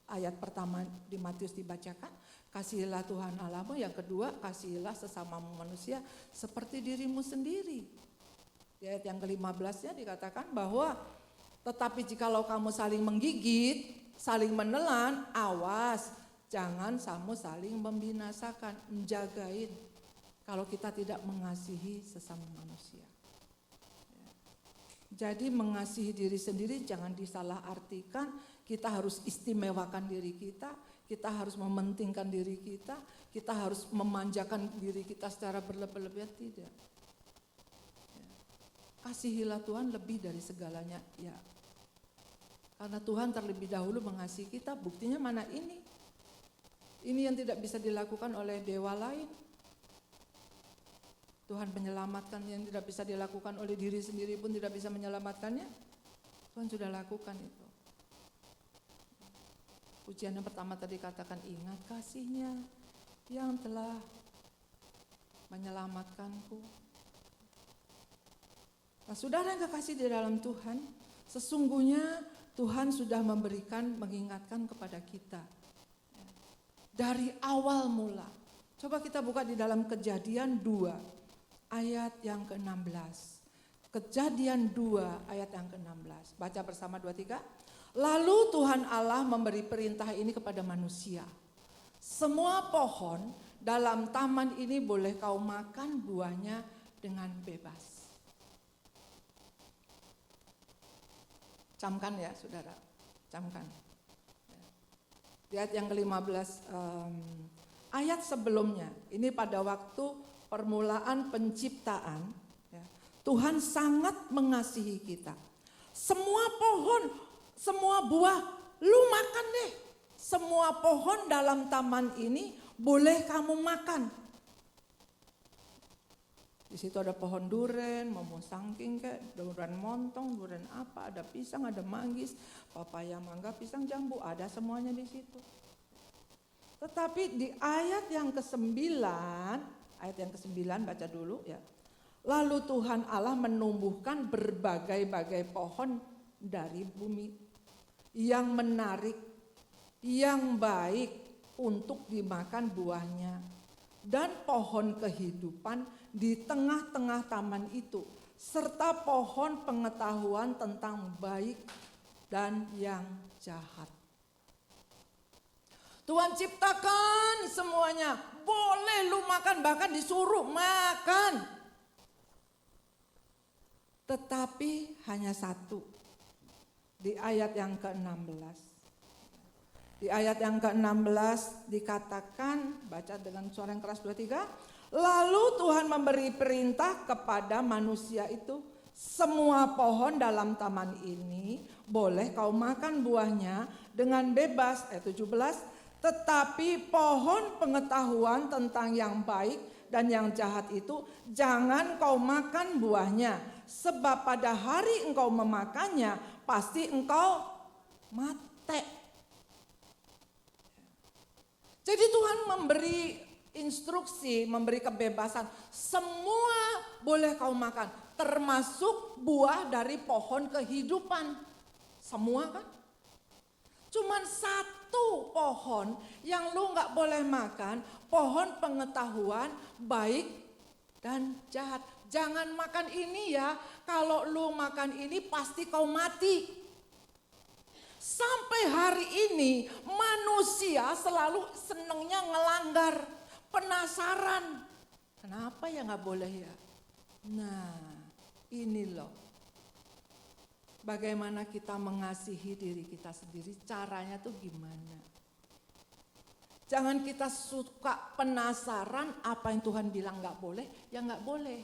ayat pertama di Matius dibacakan, kasihilah Tuhan Allahmu. Yang kedua, kasihilah sesamamu manusia seperti dirimu sendiri. Di ayat yang ke-15-nya dikatakan bahwa tetapi jikalau kamu saling menggigit, saling menelan, awas, jangan kamu saling membinasakan, menjagain kalau kita tidak mengasihi sesama manusia. Jadi mengasihi diri sendiri jangan disalahartikan, kita harus istimewakan diri kita harus mementingkan diri kita harus memanjakan diri kita secara berlebih-lebihan, tidak. Kasihilah Tuhan lebih dari segalanya, ya. Karena Tuhan terlebih dahulu mengasihi kita, buktinya mana ini? Ini yang tidak bisa dilakukan oleh dewa lain. Tuhan menyelamatkan yang tidak bisa dilakukan oleh diri sendiri pun tidak bisa menyelamatkannya. Tuhan sudah lakukan itu. Pujian yang pertama tadi katakan, ingat kasih-Nya yang telah menyelamatkanku. Nah, saudara yang kekasih di dalam Tuhan, sesungguhnya Tuhan sudah mengingatkan kepada kita dari awal mula. Coba kita buka di dalam Kejadian 2 ayat yang ke-16. Kejadian 2 ayat yang ke-16. Baca bersama 2-3. Lalu Tuhan Allah memberi perintah ini kepada manusia. Semua pohon dalam taman ini boleh kau makan buahnya dengan bebas. Camkan ya saudara, camkan. Di ayat yang ke-15, ayat sebelumnya, ini pada waktu permulaan penciptaan, ya, Tuhan sangat mengasihi kita. Semua pohon, semua buah, lu makan deh. Semua pohon dalam taman ini boleh kamu makan. Di situ ada pohon duren, momo sangking kayak, duren montong, duren apa, ada pisang, ada manggis, papaya, mangga, pisang, jambu, ada semuanya di situ. Tetapi di ayat yang ke-9, ayat yang ke-9 baca dulu ya. Lalu Tuhan Allah menumbuhkan berbagai-bagai pohon dari bumi yang menarik, yang baik untuk dimakan buahnya, dan pohon kehidupan di tengah-tengah taman itu, serta pohon pengetahuan tentang baik dan yang jahat. Tuhan ciptakan semuanya, boleh lu makan, bahkan disuruh makan. Tetapi hanya satu, di ayat yang ke-16. Di ayat yang ke-16 dikatakan, baca dengan suara yang keras 2-3. Lalu Tuhan memberi perintah kepada manusia itu, semua pohon dalam taman ini boleh kau makan buahnya dengan bebas, ayat 17. Tetapi pohon pengetahuan tentang yang baik dan yang jahat itu jangan kau makan buahnya, sebab pada hari engkau memakannya pasti engkau mati. Jadi Tuhan memberi instruksi, memberi kebebasan, semua boleh kau makan, termasuk buah dari pohon kehidupan. Semua kan? Cuman satu pohon yang lu gak boleh makan, pohon pengetahuan baik dan jahat. Jangan makan ini ya, kalau lu makan ini pasti kau mati. Sampai hari ini manusia selalu senengnya ngelanggar, penasaran. Kenapa ya gak boleh ya? Nah ini loh. Bagaimana kita mengasihi diri kita sendiri, caranya tuh gimana? Jangan kita suka penasaran apa yang Tuhan bilang nggak boleh, ya nggak boleh.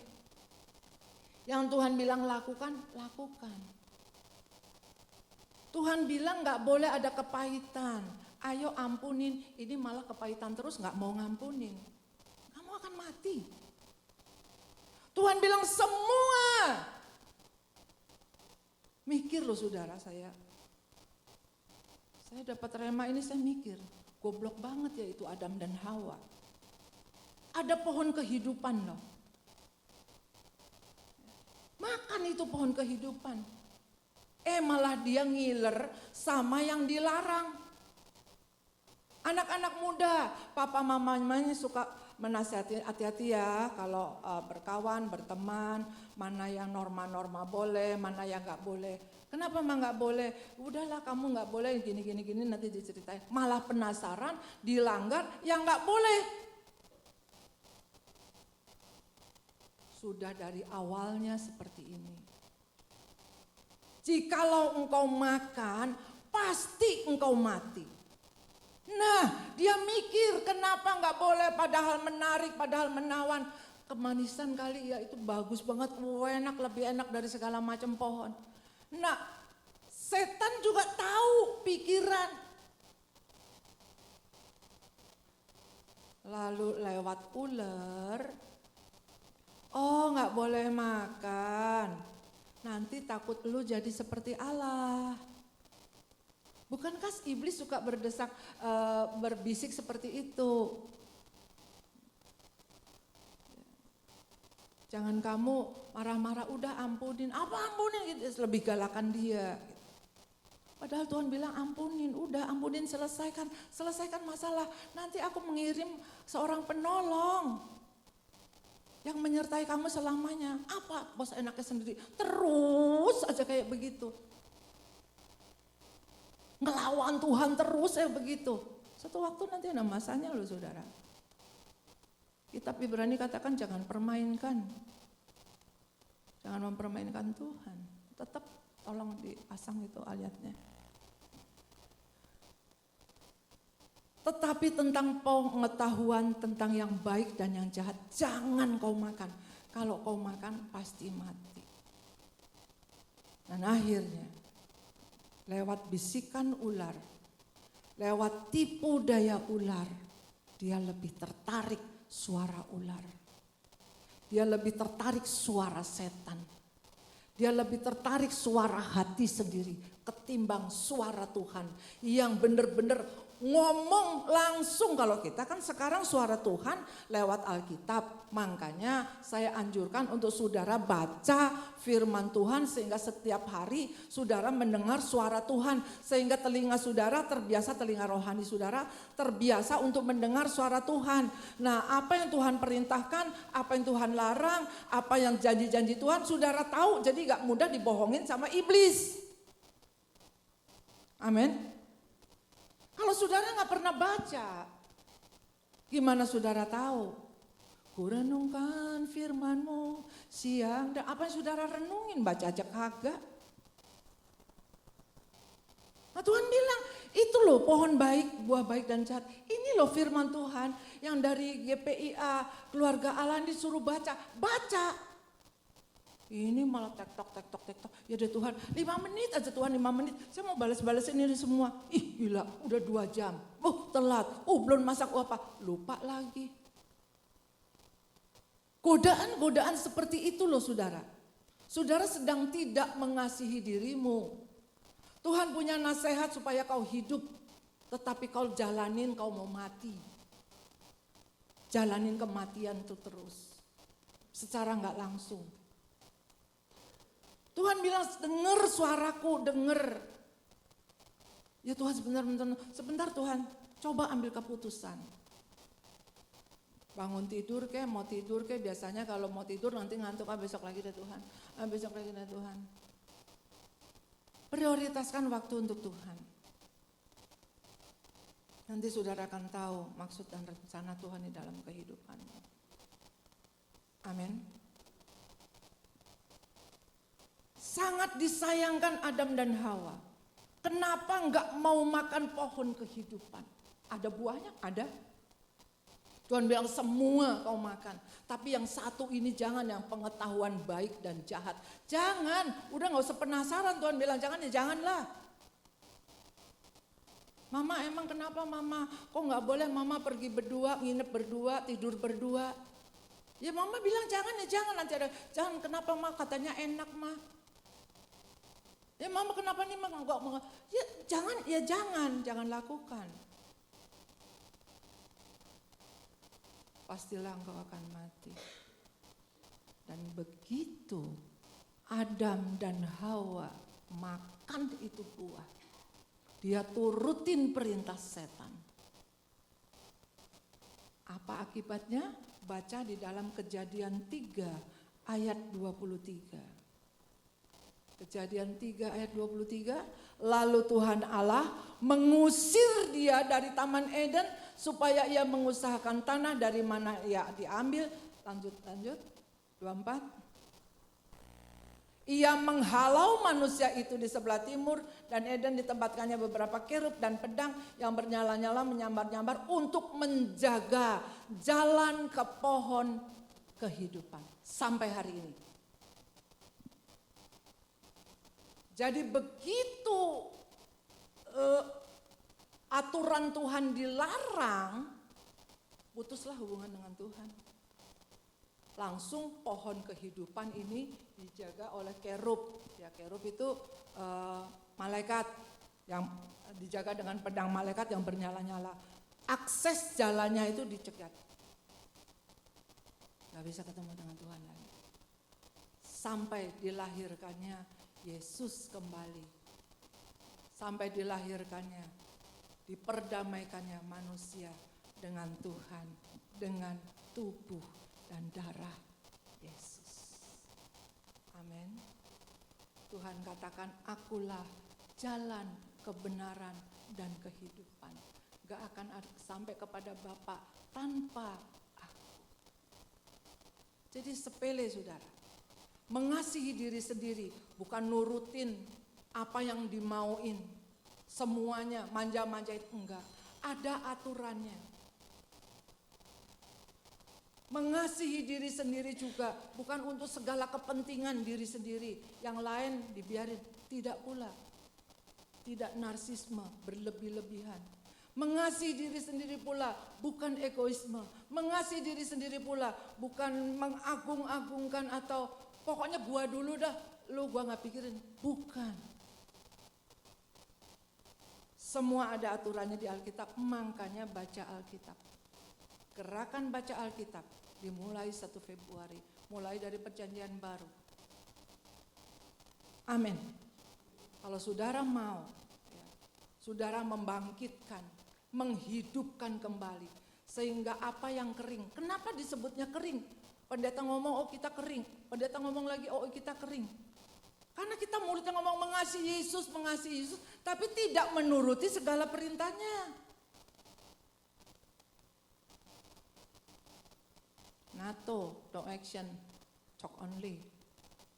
Yang Tuhan bilang lakukan, lakukan. Tuhan bilang nggak boleh ada kepahitan. Ayo ampunin, ini malah kepahitan terus nggak mau ngampunin. Kamu akan mati. Tuhan bilang semua. Mikir loh saudara saya. Saya dapat rema ini saya mikir. Goblok banget ya itu Adam dan Hawa. Ada pohon kehidupan loh. Makan itu pohon kehidupan. Malah dia ngiler sama yang dilarang. Anak-anak muda, papa mamanya suka menasihati, hati-hati ya kalau berkawan, berteman, mana yang norma-norma boleh, mana yang nggak boleh. Kenapa emang nggak boleh? Udahlah kamu nggak boleh gini nanti diceritain. Malah penasaran, dilanggar yang nggak boleh. Sudah dari awalnya seperti ini. Jikalau engkau makan, pasti engkau mati. Nah, dia mikir kenapa nggak boleh padahal menarik, padahal menawan. Kemanisan kali ya itu bagus banget, enak, lebih enak dari segala macam pohon. Nah, setan juga tahu pikiran. Lalu lewat ular, oh nggak boleh makan, nanti takut lu jadi seperti Allah. Bukankah iblis suka berdesak, berbisik seperti itu? Jangan kamu marah-marah, udah ampunin. Apa ampunin? Gitu. Lebih galakan dia. Padahal Tuhan bilang ampunin, udah ampunin, selesaikan masalah. Nanti aku mengirim seorang penolong yang menyertai kamu selamanya. Apa? Bos enaknya sendiri. Terus aja kayak begitu. Ngelawan Tuhan terus ya begitu. Satu waktu nanti ada masanya loh saudara. Kitab Ibrani katakan jangan permainkan. Jangan mempermainkan Tuhan. Tetap tolong dipasang itu ayatnya. Tetapi tentang pengetahuan tentang yang baik dan yang jahat, jangan kau makan. Kalau kau makan pasti mati. Dan akhirnya lewat bisikan ular, lewat tipu daya ular, dia lebih tertarik suara ular. Dia lebih tertarik suara setan. Dia lebih tertarik suara hati sendiri ketimbang suara Tuhan yang benar-benar ngomong langsung. Kalau kita kan sekarang suara Tuhan lewat Alkitab. Makanya saya anjurkan untuk saudara baca firman Tuhan sehingga setiap hari saudara mendengar suara Tuhan. Sehingga telinga saudara terbiasa, telinga rohani saudara terbiasa untuk mendengar suara Tuhan. Nah, apa yang Tuhan perintahkan, apa yang Tuhan larang, apa yang janji-janji Tuhan saudara tahu. Jadi gak mudah dibohongin sama iblis. Amin. Kalau saudara gak pernah baca, gimana saudara tahu? Kurenungkan firman-Mu siang dan apa yang saudara renungin, baca aja kagak. Nah Tuhan bilang, itu loh pohon baik, buah baik dan jahat. Ini loh firman Tuhan yang dari GPIA, keluarga Allah disuruh baca. Baca. Ini malah tektok. Ya deh Tuhan, 5 menit aja Tuhan, 5 menit. Saya mau balas-balasin ini semua. Ih gila, udah 2 jam. Telat. Belum masak apa. Lupa lagi. Godaan-godaan seperti itu loh saudara. Saudara sedang tidak mengasihi dirimu. Tuhan punya nasihat supaya kau hidup. Tetapi kau jalanin, kau mau mati. Jalanin kematian itu terus. Secara gak langsung. Tuhan bilang, denger suaraku, denger. Ya Tuhan sebentar Tuhan, coba ambil keputusan. Bangun tidur ke, mau tidur ke, biasanya kalau mau tidur nanti ngantuk, besok lagi deh Tuhan. Besok lagi deh Tuhan. Prioritaskan waktu untuk Tuhan. Nanti saudara akan tahu maksud dan rencana Tuhan di dalam kehidupanmu. Amin. Sangat disayangkan Adam dan Hawa. Kenapa enggak mau makan pohon kehidupan? Ada buahnya? Ada. Tuhan bilang semua kau makan. Tapi yang satu ini jangan, yang pengetahuan baik dan jahat. Jangan, udah gak usah penasaran. Tuhan bilang jangan, ya janganlah. Mama emang kenapa mama? Kok gak boleh mama pergi berdua, nginep berdua, tidur berdua? Ya mama bilang jangan, ya jangan. Nanti ada, jangan kenapa ma, katanya enak ma. Ya mama kenapa nih ma? Ya jangan lakukan. Pastilah engkau akan mati. Dan begitu Adam dan Hawa makan itu buah, dia turutin perintah setan. Apa akibatnya? Baca di dalam Kejadian 3 ayat 23. Kejadian 3 ayat 23, lalu Tuhan Allah mengusir dia dari Taman Eden supaya ia mengusahakan tanah dari mana ia diambil. Lanjut 24. Ia menghalau manusia itu di sebelah timur dan Eden ditempatkannya beberapa kerub dan pedang yang bernyala-nyala menyambar-nyambar untuk menjaga jalan ke pohon kehidupan sampai hari ini. Jadi begitu aturan Tuhan dilarang, putuslah hubungan dengan Tuhan. Langsung pohon kehidupan ini dijaga oleh kerub. Ya, kerub itu malaikat yang dijaga dengan pedang malaikat yang bernyala-nyala. Akses jalannya itu dicegat. Gak bisa ketemu dengan Tuhan lagi. Sampai dilahirkannya Yesus kembali. Sampai dilahirkannya, diperdamaikannya manusia dengan Tuhan, dengan tubuh dan darah Yesus. Amin. Tuhan katakan, akulah jalan, kebenaran, dan kehidupan. Gak akan sampai kepada Bapa tanpa aku. Jadi sepele saudara. Mengasihi diri sendiri, bukan nurutin apa yang dimauin. Semuanya manja-manjain, enggak. Ada aturannya. Mengasihi diri sendiri juga bukan untuk segala kepentingan diri sendiri. Yang lain dibiarin, tidak pula. Tidak narsisme, berlebih-lebihan. Mengasihi diri sendiri pula bukan egoisme. Mengasihi diri sendiri pula bukan mengagung-agungkan atau pokoknya gua dulu dah, lu gua gak pikirin. Bukan. Semua ada aturannya di Alkitab, makanya baca Alkitab. Gerakan baca Alkitab dimulai 1 Februari, mulai dari perjanjian baru. Amin. Kalau saudara mau, ya, saudara membangkitkan, menghidupkan kembali. Sehingga apa yang kering, kenapa disebutnya kering? Pendeta ngomong, oh kita kering. Pendeta ngomong lagi, oh kita kering. Karena kita mulutnya ngomong mengasihi Yesus, tapi tidak menuruti segala perintahnya. NATO, no action, talk only.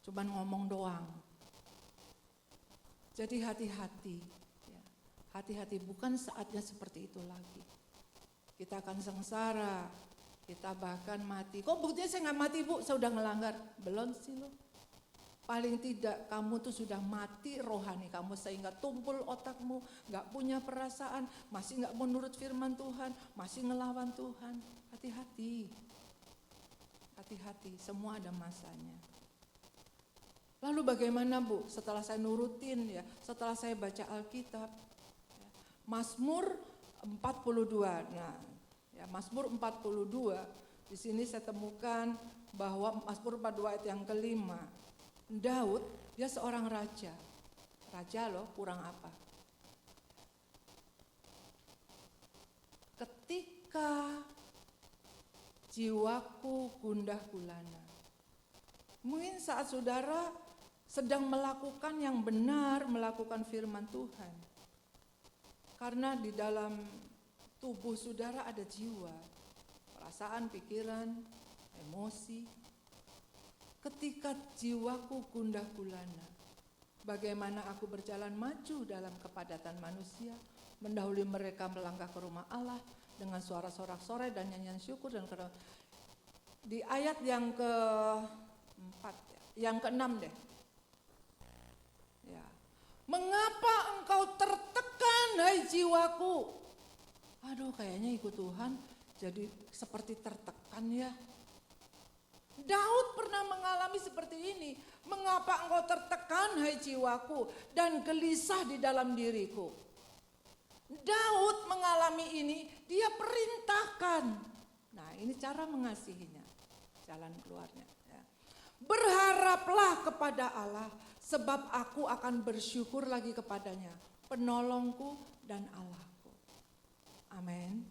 Cuman ngomong doang. Jadi hati-hati. Ya. Hati-hati, bukan saatnya seperti itu lagi. Kita akan sengsara, kita bahkan mati. Kok buktinya saya gak mati bu, saya udah ngelanggar. Belum sih lo. Paling tidak kamu tuh sudah mati rohani kamu sehingga tumpul otakmu, gak punya perasaan, masih gak menurut firman Tuhan, masih ngelawan Tuhan. Hati-hati. Hati-hati, semua ada masanya. Lalu bagaimana bu? Setelah saya nurutin ya, setelah saya baca Alkitab, ya, Mazmur 42. Nah, ya Mazmur 42. Di sini saya temukan bahwa Mazmur 42 ayat yang kelima. Daud, dia seorang raja. Raja loh, kurang apa? Ketika jiwaku gundah gulana. Mungkin saat saudara sedang melakukan yang benar, melakukan firman Tuhan. Karena di dalam tubuh saudara ada jiwa, perasaan, pikiran, emosi. Ketika jiwaku gundah gulana, bagaimana aku berjalan maju dalam kepadatan manusia, mendahului mereka melangkah ke rumah Allah dengan suara sorak-sorai dan nyanyian syukur dan di ayat yang ke-4, yang ke-6 deh. Ya. Mengapa engkau tertekan hai jiwaku? Aduh, kayaknya ikut Tuhan jadi seperti tertekan ya. Daud pernah mengalami seperti ini. Mengapa engkau tertekan hai jiwaku dan gelisah di dalam diriku? Daud mengalami ini, dia perintahkan. Nah, ini cara mengasihinya, jalan keluarnya. Ya. Berharaplah kepada Allah, sebab aku akan bersyukur lagi kepadanya, penolongku dan Allahku. Amin.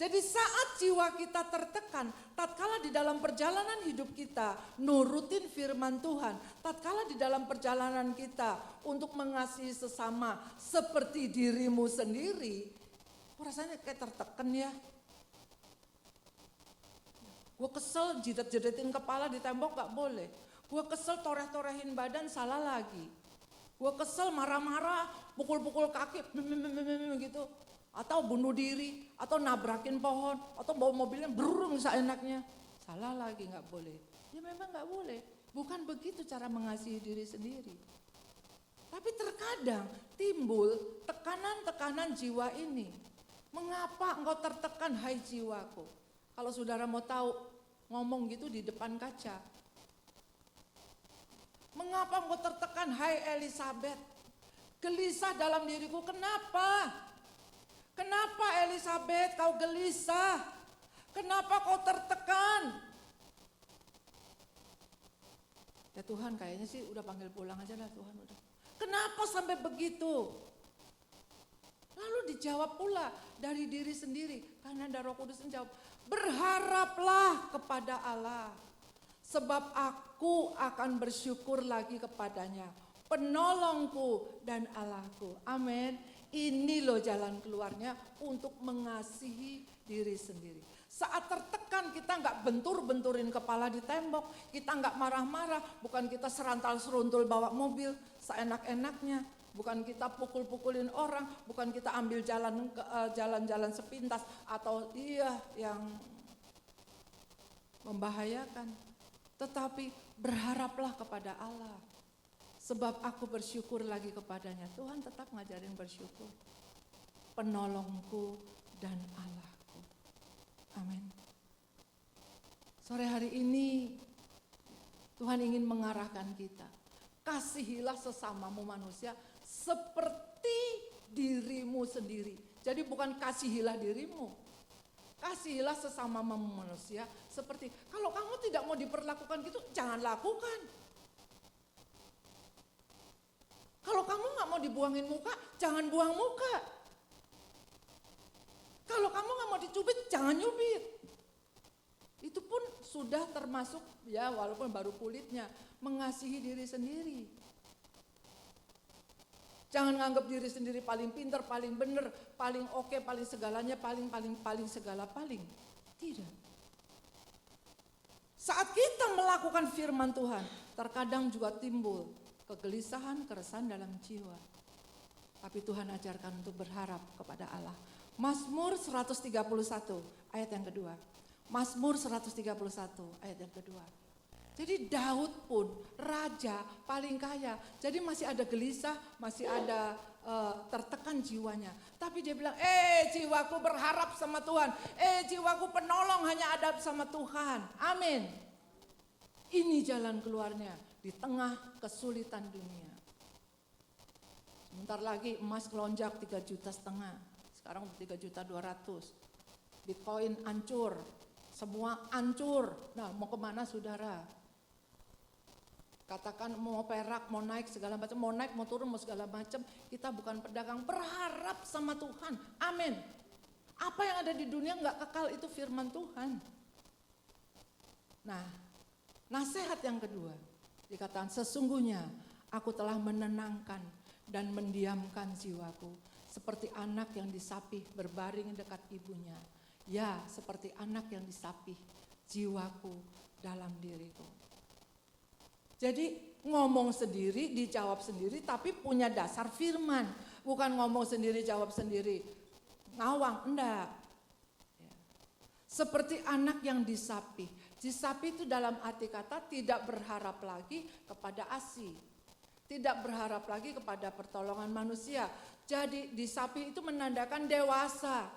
Jadi saat jiwa kita tertekan, tatkala di dalam perjalanan hidup kita nurutin firman Tuhan, tatkala di dalam perjalanan kita untuk mengasihi sesama seperti dirimu sendiri, rasanya kayak tertekan ya. Gue kesel jidat-jidatin kepala di tembok gak boleh. Gue kesel toreh-torehin badan salah lagi. Gue kesel marah-marah, pukul-pukul kaki gitu. Atau bunuh diri, atau nabrakin pohon, atau bawa mobilnya brrrr seenaknya. Salah lagi, gak boleh. Ya memang gak boleh. Bukan begitu cara mengasihi diri sendiri. Tapi terkadang timbul tekanan-tekanan jiwa ini. Mengapa engkau tertekan hai jiwaku? Kalau saudara mau tahu, ngomong gitu di depan kaca. Mengapa engkau tertekan hai Elizabeth? Gelisah dalam diriku, kenapa? Kenapa Elizabeth kau gelisah? Kenapa kau tertekan? Ya Tuhan, kayaknya sih udah panggil pulang aja lah Tuhan udah. Kenapa sampai begitu? Lalu dijawab pula dari diri sendiri, karena ada Roh Kudus menjawab, berharaplah kepada Allah, sebab aku akan bersyukur lagi kepadanya, penolongku dan Allahku. Amin. Ini loh jalan keluarnya untuk mengasihi diri sendiri. Saat tertekan kita nggak bentur-benturin kepala di tembok, kita nggak marah-marah, bukan kita serantal-seruntul bawa mobil seenak-enaknya, bukan kita pukul-pukulin orang, bukan kita ambil jalan-jalan sepintas atau yang membahayakan. Tetapi berharaplah kepada Allah. Sebab aku bersyukur lagi kepadanya. Tuhan tetap ngajarin bersyukur. Penolongku dan Allahku. Amin. Sore hari ini Tuhan ingin mengarahkan kita. Kasihilah sesamamu manusia seperti dirimu sendiri. Jadi bukan kasihilah dirimu. Kasihilah sesamamu manusia seperti, kalau kamu tidak mau diperlakukan gitu, jangan lakukan. Kalau kamu gak mau dibuangin muka, jangan buang muka. Kalau kamu gak mau dicubit, jangan nyubit. Itu pun sudah termasuk, ya walaupun baru kulitnya, mengasihi diri sendiri. Jangan nganggap diri sendiri paling pintar, paling benar, paling oke, paling segalanya, paling segala paling. Tidak. Saat kita melakukan firman Tuhan, terkadang juga timbul kegelisahan, keresahan dalam jiwa. Tapi Tuhan ajarkan untuk berharap kepada Allah. Mazmur 131 ayat yang kedua. Mazmur 131 ayat yang kedua. Jadi Daud pun raja paling kaya. Jadi masih ada gelisah, masih ada tertekan jiwanya. Tapi dia bilang, jiwaku berharap sama Tuhan. Jiwaku penolong hanya ada sama Tuhan. Amin. Ini jalan keluarnya di tengah kesulitan dunia. Sebentar lagi emas melonjak 3,5 juta. Sekarang 3,2 juta. Bitcoin hancur. Semua hancur. Nah, mau kemana saudara? Katakan mau perak, mau naik segala macam, mau naik, mau turun, mau segala macam. Kita bukan pedagang, berharap sama Tuhan. Amin. Apa yang ada di dunia nggak kekal, itu firman Tuhan. Nah, nasihat yang kedua. Dikatakan sesungguhnya aku telah menenangkan dan mendiamkan jiwaku. Seperti anak yang disapih berbaring dekat ibunya. Ya, seperti anak yang disapih jiwaku dalam diriku. Jadi ngomong sendiri, dijawab sendiri, tapi punya dasar firman. Bukan ngomong sendiri, jawab sendiri. Ngawang, enggak. Ya. Seperti anak yang disapi. Disapi itu dalam arti kata tidak berharap lagi kepada ASI. Tidak berharap lagi kepada pertolongan manusia. Jadi disapi itu menandakan dewasa.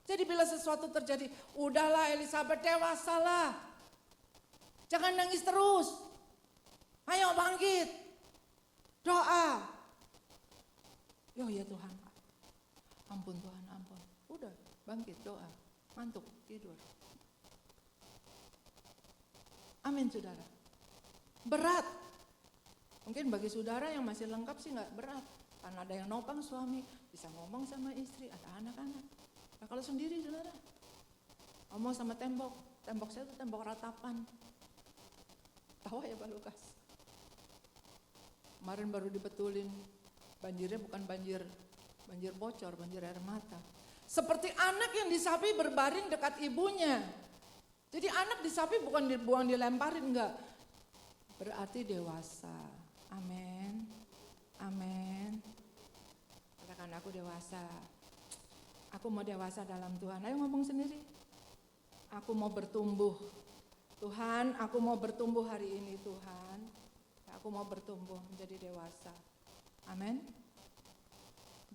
Jadi bila sesuatu terjadi, udahlah Elizabeth, dewasalah. Jangan nangis terus. Ayo bangkit. Doa. Yo ya Tuhan. Ampun Tuhan, ampun. Udah, bangkit, doa. Ngantuk, tidur. Amin saudara. Berat. Mungkin bagi saudara yang masih lengkap sih nggak berat. Karena ada yang nopang suami, bisa ngomong sama istri, ada anak-anak. Nah, kalau sendiri saudara, ngomong sama tembok. Tembok saya itu tembok ratapan. Tahu ya Pak Lukas? Kemarin baru dibetulin, banjirnya bukan banjir bocor, banjir air mata. Seperti anak yang disapi berbaring dekat ibunya. Jadi anak disapi bukan dibuang, dilemparin, enggak. Berarti dewasa. Amin. Amin. Katakan aku dewasa. Aku mau dewasa dalam Tuhan. Ayo ngomong sendiri. Aku mau bertumbuh. Tuhan, aku mau bertumbuh hari ini Tuhan. Aku mau bertumbuh menjadi dewasa. Amin.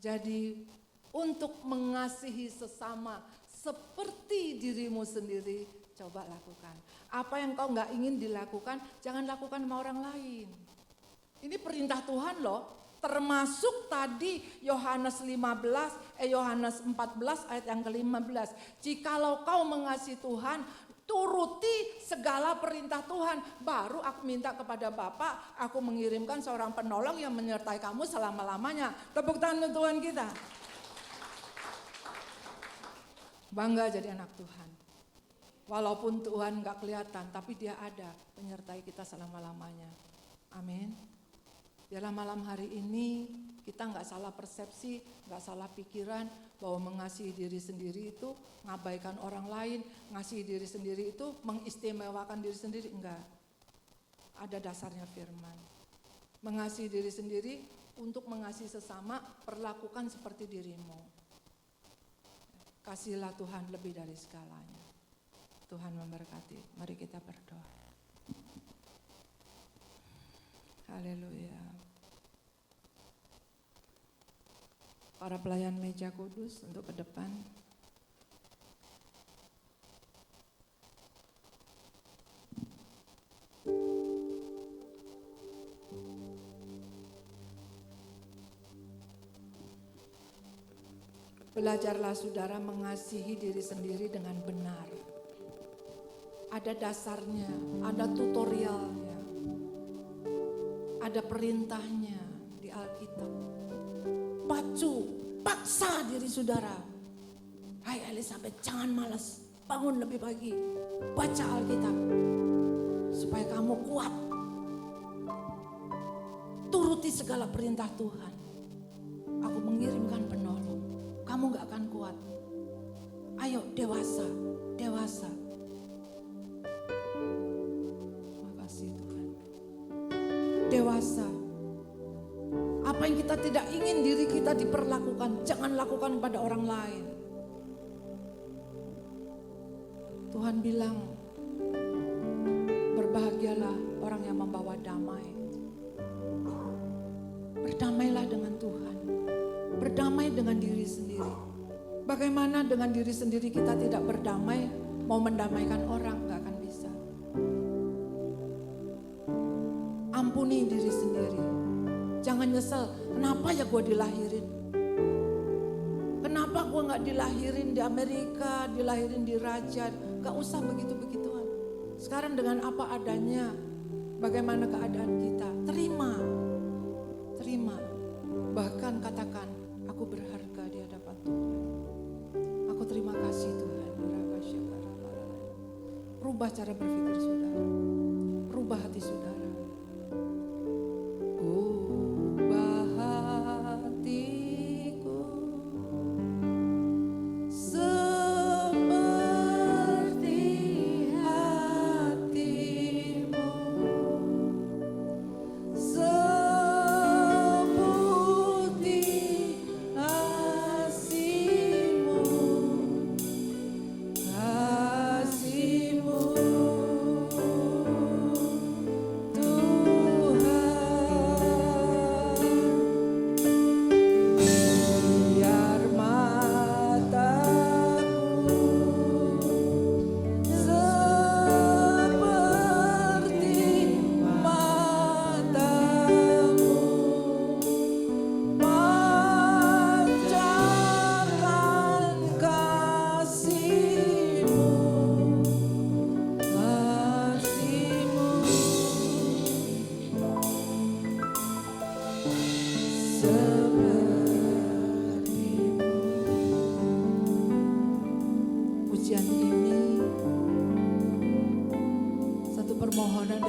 Jadi untuk mengasihi sesama seperti dirimu sendiri, coba lakukan. Apa yang kau nggak ingin dilakukan, jangan lakukan sama orang lain. Ini perintah Tuhan loh. Termasuk tadi Yohanes 14 ayat yang ke-15. Jikalau kau mengasihi Tuhan, turuti segala perintah Tuhan. Baru aku minta kepada Bapa, aku mengirimkan seorang penolong yang menyertai kamu selama-lamanya. Tepuk tangan untuk Tuhan kita. Bangga jadi anak Tuhan. Walaupun Tuhan gak kelihatan, tapi Dia ada menyertai kita selama-lamanya. Amin. Dalam malam hari ini kita gak salah persepsi, gak salah pikiran bahwa mengasihi diri sendiri itu ngabaikan orang lain, ngasihi diri sendiri itu mengistimewakan diri sendiri, enggak. Ada dasarnya firman. Mengasihi diri sendiri untuk mengasihi sesama, perlakukan seperti dirimu. Kasihilah Tuhan lebih dari segalanya. Tuhan memberkati. Mari kita berdoa. Haleluya. Para pelayan meja kudus untuk ke depan. Belajarlah saudara mengasihi diri sendiri dengan benar. Ada dasarnya, ada tutorialnya, ada perintahnya di Alkitab. Paksa diri saudara. Hai Elizabeth, jangan malas, bangun lebih pagi, baca Alkitab, supaya kamu kuat. Turuti segala perintah Tuhan. Aku mengirimkan penolong. Kamu gak akan kuat. Ayo dewasa, dewasa. Terima kasih Tuhan. Dewasa. Apa yang kita tidak ingin diri kita diperlakukan, jangan lakukan pada orang lain. Tuhan bilang, berbahagialah orang yang membawa damai. Berdamailah dengan Tuhan. Berdamai dengan diri sendiri. Bagaimana dengan diri sendiri kita tidak berdamai, mau mendamaikan orang gak akan bisa. Ampuni diri sendiri. Jangan nyesel, kenapa ya gue dilahirin? Kenapa gue gak dilahirin di Amerika, dilahirin di Raja? Gak usah begitu-begituan. Sekarang dengan apa adanya, bagaimana keadaan kita? Terima, terima. Bahkan katakan, aku berharga di hadapan Tuhan. Aku terima kasih Tuhan. Rubah cara berpikir saudara. Rubah hati saudara. Ubah hatiku seperti hatimu. Seputih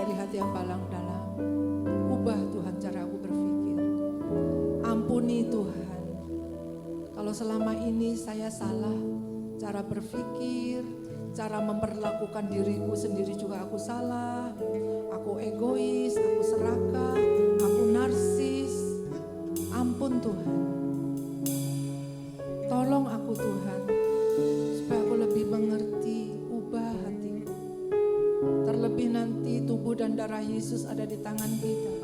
dari hati yang paling dalam. Ubah Tuhan cara aku berpikir. Ampuni Tuhan. Kalau selama ini saya salah, cara berpikir, cara memperlakukan diriku sendiri juga aku salah. Aku egois, aku serakah, aku narsis. Ampun Tuhan. Tolong aku Tuhan, supaya aku lebih mengerti, ubah hatiku. Terlebih nanti tubuh dan darah Yesus ada di tangan kita.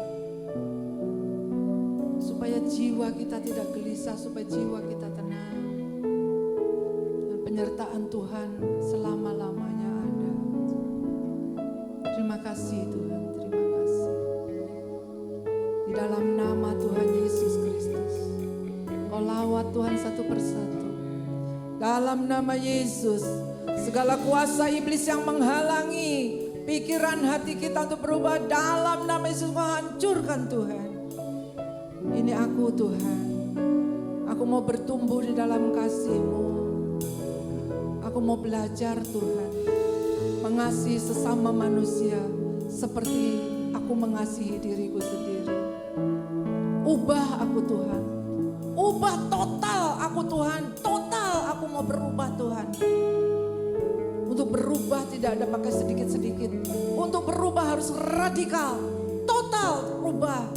Supaya jiwa kita tidak gelisah, supaya jiwa kita tenang. Dan penyertaan Tuhan selama-lamanya ada. Terima kasih Tuhan, terima kasih. Di dalam nama Tuhan Yesus Kristus, Kau lawat Tuhan satu persatu. Dalam nama Yesus, segala kuasa iblis yang menghalangi pikiran hati kita untuk berubah, dalam nama Yesus Kau hancurkan Tuhan. Ini aku Tuhan, aku mau bertumbuh di dalam kasih-Mu. Aku mau belajar Tuhan, mengasihi sesama manusia seperti aku mengasihi diriku sendiri. Ubah aku Tuhan, ubah total aku Tuhan, total aku mau berubah Tuhan. Untuk berubah tidak ada pakai sedikit-sedikit, untuk berubah harus radikal, total berubah.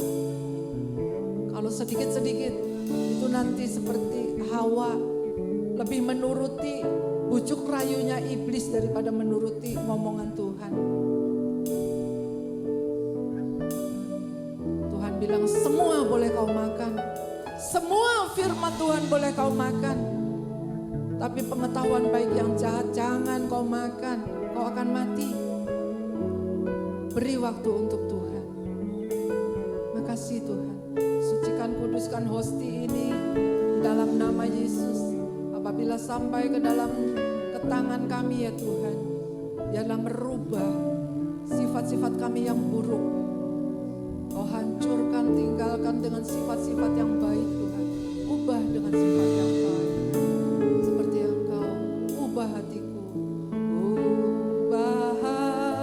Kalau sedikit-sedikit itu nanti seperti Hawa, lebih menuruti bujuk rayunya iblis daripada menuruti ngomongan Tuhan. Tuhan bilang semua boleh kau makan, semua firman Tuhan boleh kau makan. Tapi pengetahuan baik yang jahat jangan kau makan, kau akan mati. Beri waktu untuk Tuhan. Makasih Tuhan. Sucikan, kuduskan hosti ini dalam nama Yesus. Apabila sampai ke dalam ke tangan kami ya Tuhan, biarlah merubah sifat-sifat kami yang buruk. Kau hancurkan, tinggalkan dengan sifat-sifat yang baik Tuhan. Ubah dengan sifat yang baik. Seperti yang Kau ubah hatiku. Ubah hatiku.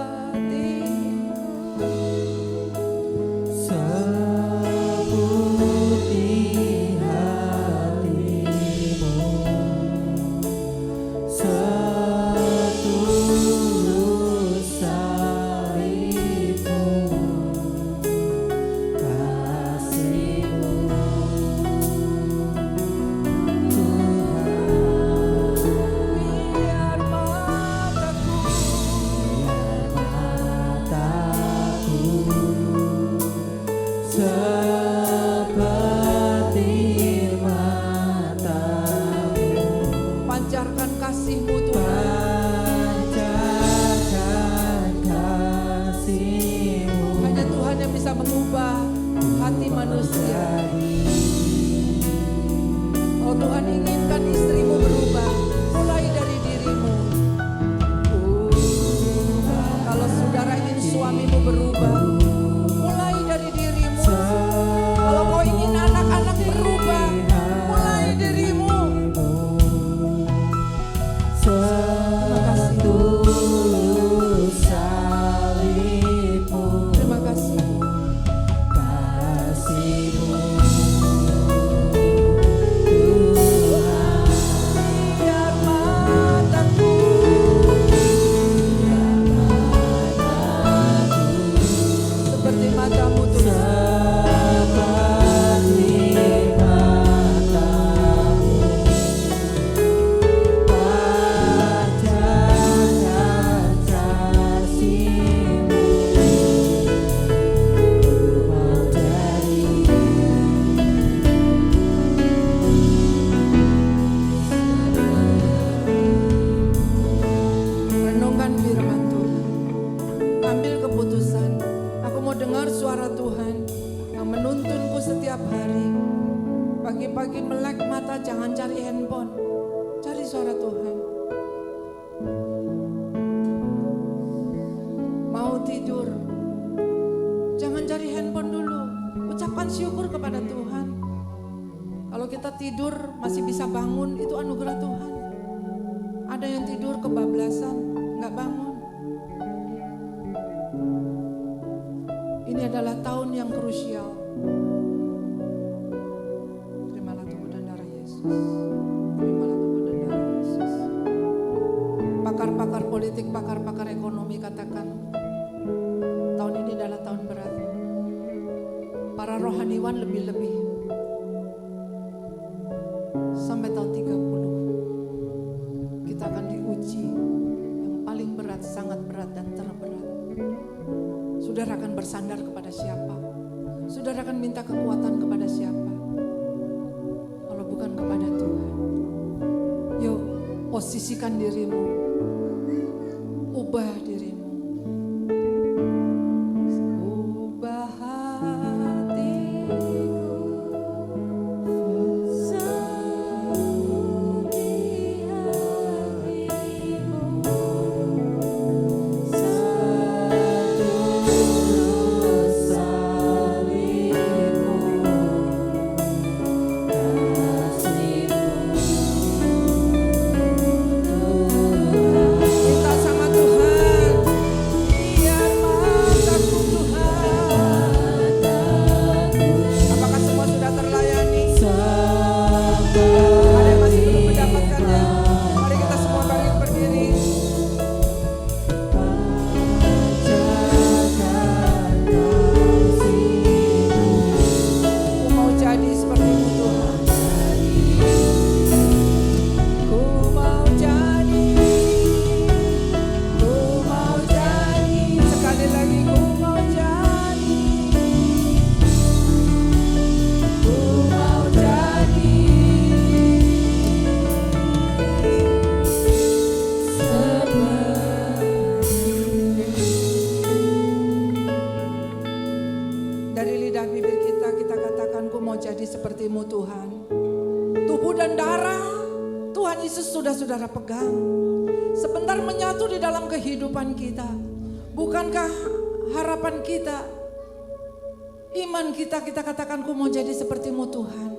Pancarkan kasih-Mu Tuhan. Hanya Tuhan yang bisa mengubah hati manusia. Oh Tuhan inginkan istrimu berubah, mulai dari dirimu. Kalau saudara ingin suamimu berubah, mulai dari dirimu. Kalau kau ingin anak-anak berubah, mulai dirimu. Terima kasih. Biar mataku seperti matamu Tuhan. Renungkan firman Tuhan. Ambil keputusan. Aku mau dengar suara Tuhan yang menuntunku setiap hari. Pagi-pagi melek mata, jangan cari handphone. Cari suara Tuhan. Mau tidur, jangan cari handphone dulu. Ucapkan syukur kepada Tuhan. Kalau kita tidur masih bisa bangun, itu anugerah Tuhan. Ada yang tidur kebablasan, nggak bangun. Ini adalah tahun yang krusial. Terimalah tubuh dan darah Yesus. Terimalah tubuh dan darah Yesus. Pakar-pakar politik, pakar-pakar ekonomi katakan tahun ini adalah tahun berat. Para rohaniwan lebih-lebih. Sampai tahun 30 kita akan diuji yang paling berat, sangat berat dan terberat. Saudara akan bersandar kepada siapa? Saudara akan minta kekuatan kepada siapa? Kalau bukan kepada Tuhan. Yuk, posisikan dirimu. Ubah dirimu. Ubah hatiku. Minta sama Tuhan, biar mataku Tuhan. Apakah semua sudah terlayani? Ada yang masih belum mendapatkannya? Mari kita semua bangkit berdiri. Ku mau jadi seperti-Mu Tuhan. Ku mau jadi, ku mau jadi. Sekali lagi ku mau jadi, ku mau jadi dari lidah bibir kita katakan ku mau jadi seperti-Mu Tuhan. Tubuh dan darah Tuhan Yesus sudah saudara pegang. Sebentar menyatu di dalam kehidupan kita. Bukankah harapan kita, iman kita katakan ku mau jadi seperti-Mu Tuhan.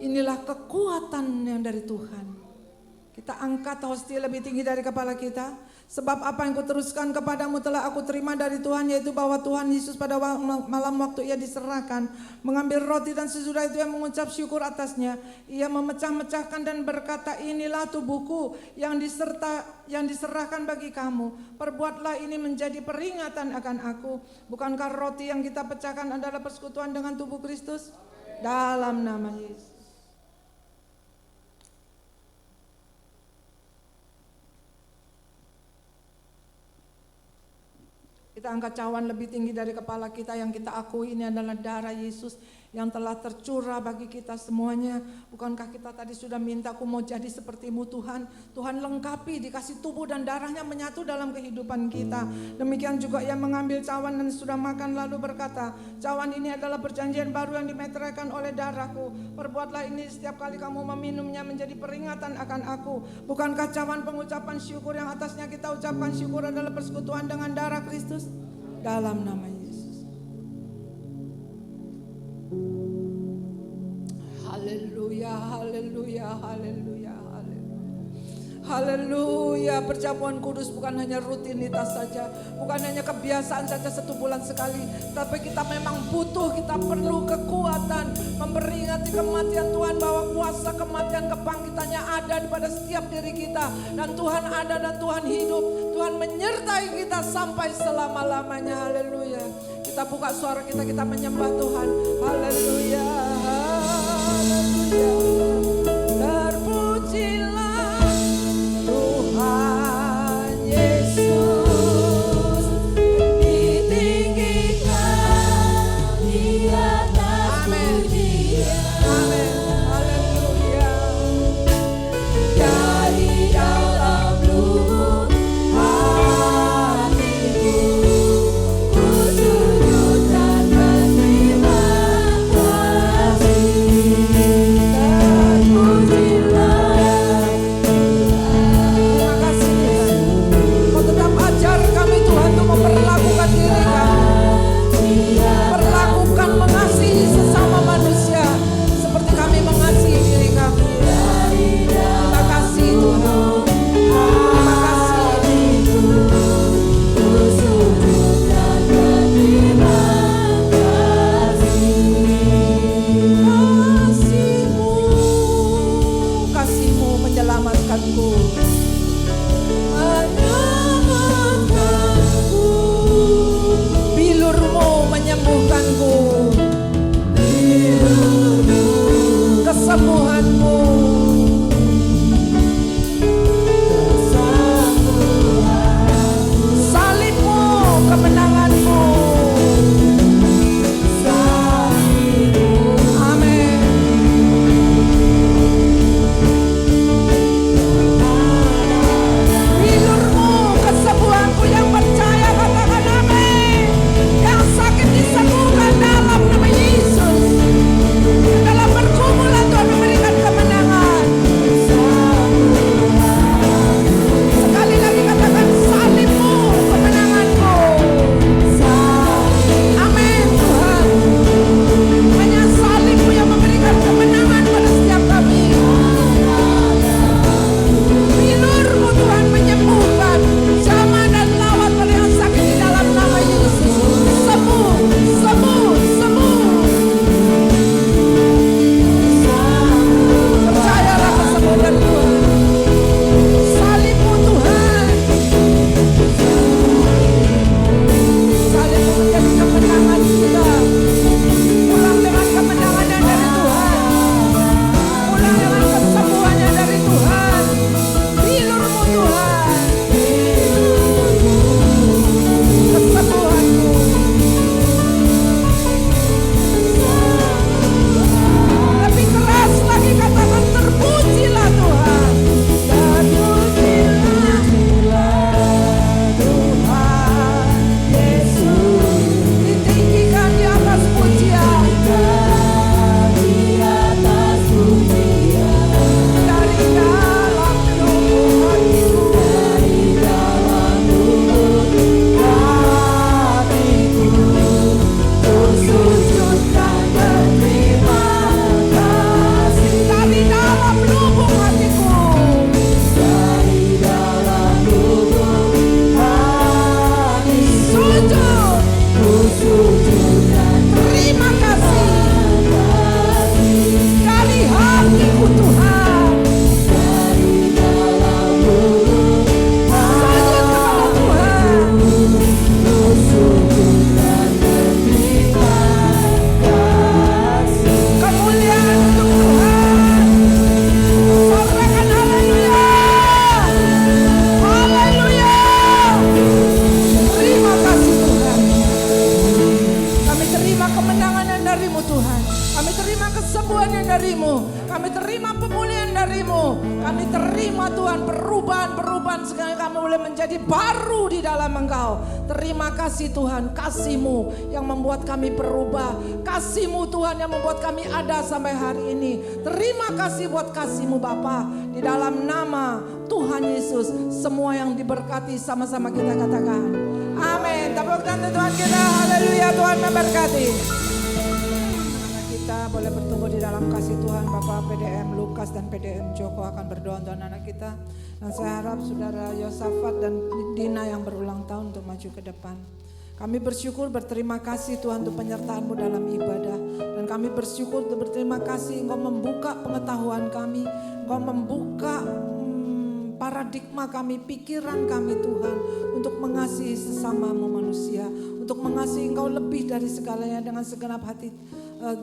Inilah kekuatan yang dari Tuhan. Kita angkat hostia lebih tinggi dari kepala kita. Sebab apa yang kuteruskan kepadamu telah aku terima dari Tuhan, yaitu bahwa Tuhan Yesus pada malam waktu ia diserahkan, mengambil roti dan sesudah itu ia mengucap syukur atasnya. Ia memecah-mecahkan dan berkata, inilah tubuhku yang diserahkan bagi kamu. Perbuatlah ini menjadi peringatan akan aku. Bukankah roti yang kita pecahkan adalah persekutuan dengan tubuh Kristus? Dalam nama Yesus. Kita angkat cawan lebih tinggi dari kepala kita, yang kita akui ini adalah darah Yesus yang telah tercurah bagi kita semuanya. Bukankah kita tadi sudah minta, aku mau jadi seperti-Mu Tuhan. Tuhan lengkapi, dikasih tubuh dan darahnya menyatu dalam kehidupan kita. Demikian juga ia mengambil cawan dan sudah makan lalu berkata, cawan ini adalah perjanjian baru yang dimeteraikan oleh darahku. Perbuatlah ini setiap kali kamu meminumnya menjadi peringatan akan aku. Bukankah cawan pengucapan syukur yang atasnya kita ucapkan syukur adalah persekutuan dengan darah Kristus? Dalam nama Yesus. Haleluya, haleluya, haleluya, haleluya. Haleluya, perjamuan kudus bukan hanya rutinitas saja, bukan hanya kebiasaan saja 1 bulan sekali, tapi kita memang butuh, kita perlu kekuatan memperingati kematian Tuhan, bahwa kuasa kematian kebangkitannya ada pada setiap diri kita, dan Tuhan ada dan Tuhan hidup. Tuhan menyertai kita sampai selama-lamanya. Haleluya. Kita buka suara kita menyembah Tuhan. Haleluya. Haleluya. Terpujilah Tuhan Yesus, ditinggikan di atas dunia. Amin. Haleluya. Dari dalam lubuk hatiku, ku sujud dan berterima kasih. Kami terima pemulihan darimu. Kami terima Tuhan perubahan-perubahan sehingga kami boleh menjadi baru di dalam Engkau. Terima kasih Tuhan, kasih-Mu yang membuat kami berubah. Kasih-Mu Tuhan yang membuat kami ada sampai hari ini. Terima kasih buat kasih-Mu Bapa. Di dalam nama Tuhan Yesus, semua yang diberkati sama-sama kita katakan. Amin. Tepuk tangan Tuhan kita. Haleluya, Tuhan memberkati. Kita boleh bertumbuh di dalam kasih Tuhan. Bapak PDM Lukas dan PDM Joko akan berdoa untuk anak kita. Dan saya harap saudara Yosafat dan Dina yang berulang tahun untuk maju ke depan. Kami bersyukur berterima kasih Tuhan untuk penyertaan-Mu dalam ibadah. Dan kami bersyukur berterima kasih Engkau membuka pengetahuan kami. Engkau membuka paradigma kami, pikiran kami Tuhan. Untuk mengasihi sesamamu manusia. Untuk mengasihi Engkau lebih dari segalanya dengan segenap hati,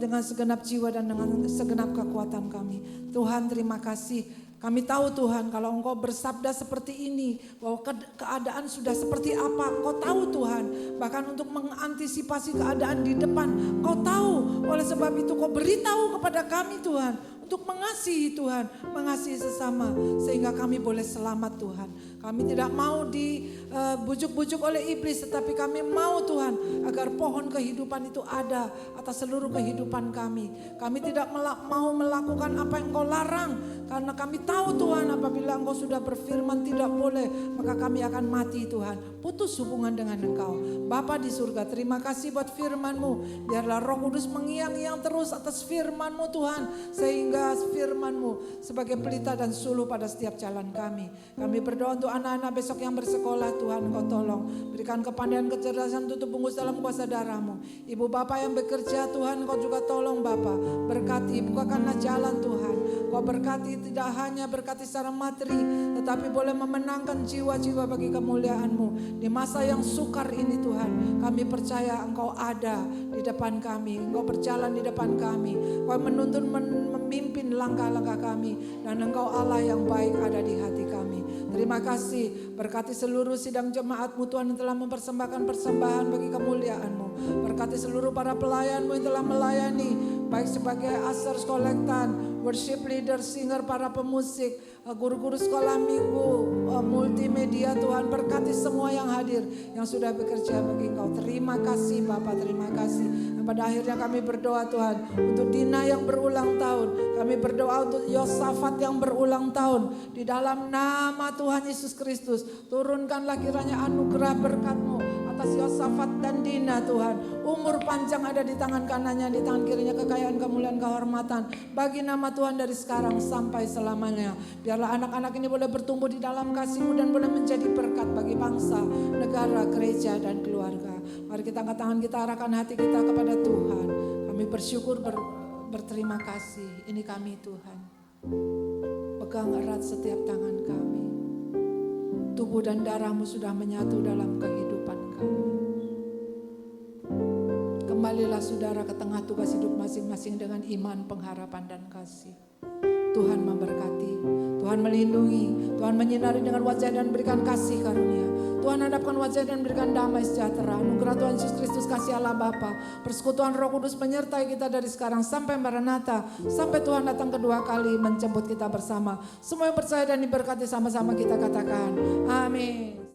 dengan segenap jiwa dan dengan segenap kekuatan kami. Tuhan terima kasih. Kami tahu Tuhan kalau Engkau bersabda seperti ini, bahwa keadaan sudah seperti apa, Engkau tahu Tuhan. Bahkan untuk mengantisipasi keadaan di depan, Engkau tahu. Oleh sebab itu Kau beritahu kepada kami Tuhan, untuk mengasihi Tuhan, mengasihi sesama. Sehingga kami boleh selamat Tuhan. Kami tidak mau dibujuk-bujuk oleh iblis, tetapi kami mau Tuhan agar pohon kehidupan itu ada atas seluruh kehidupan kami. Kami tidak mau melakukan apa yang Engkau larang, karena kami tahu Tuhan apabila Engkau sudah berfirman tidak boleh, maka kami akan mati Tuhan. Putus hubungan dengan Engkau. Bapa di surga, terima kasih buat firman-Mu. Biarlah Roh Kudus mengiang-iang terus atas firman-Mu Tuhan. Sehingga firman-Mu sebagai pelita dan suluh pada setiap jalan kami. Kami berdoa untuk anak-anak besok yang bersekolah Tuhan, Engkau tolong. Berikan kepandaian, kecerdasan, tutup bungkus dalam kuasa darah-Mu. Ibu Bapa yang bekerja Tuhan, Engkau juga tolong Bapa. Berkati, bukakanlah jalan Tuhan. Kau berkati tidak hanya berkati secara materi, tetapi boleh memenangkan jiwa-jiwa bagi kemuliaan-Mu. Di masa yang sukar ini Tuhan, kami percaya Engkau ada di depan kami. Engkau berjalan di depan kami. Kau menuntun, memimpin langkah-langkah kami. Dan Engkau Allah yang baik ada di hati kami. Terima kasih, berkati seluruh sidang jemaat-Mu Tuhan yang telah mempersembahkan persembahan bagi kemuliaan-Mu. Berkati seluruh para pelayan-Mu yang telah melayani, baik sebagai ushers, kolektan, worship leader, singer, para pemusik, guru-guru sekolah minggu, multimedia Tuhan. Berkati semua yang hadir, yang sudah bekerja bagi Engkau. Terima kasih Bapak, terima kasih. Dan pada akhirnya kami berdoa Tuhan untuk Dina yang berulang tahun. Kami berdoa untuk Yosafat yang berulang tahun. Di dalam nama Tuhan Yesus Kristus, turunkanlah kiranya anugerah berkat-Mu atas Yosafat dan Dina Tuhan. Umur panjang ada di tangan kanannya, di tangan kirinya kekayaan, kemuliaan, kehormatan. Bagi nama Tuhan dari sekarang sampai selamanya. Biarlah anak-anak ini boleh bertumbuh di dalam kasih-Mu dan boleh menjadi berkat bagi bangsa, negara, gereja, dan keluarga. Mari kita angkat tangan, kita arahkan hati kita kepada Tuhan. Kami bersyukur, berterima kasih. Ini kami Tuhan. Pegang erat setiap tangan kami. Tubuh dan darah-Mu sudah menyatu dalam kehidupan kami. Kembalilah saudara ke tengah tugas hidup masing-masing dengan iman, pengharapan, dan kasih. Tuhan memberkati, Tuhan melindungi, Tuhan menyinari dengan wajah dan berikan kasih karunia. Tuhan hadapkan wajah dan berikan damai sejahtera. Anugerah Tuhan Yesus Kristus, kasih Allah Bapa, persekutuan Roh Kudus menyertai kita dari sekarang sampai Maranatha, sampai Tuhan datang kedua kali menjemput kita bersama. Semua yang percaya dan diberkati sama-sama kita katakan amin.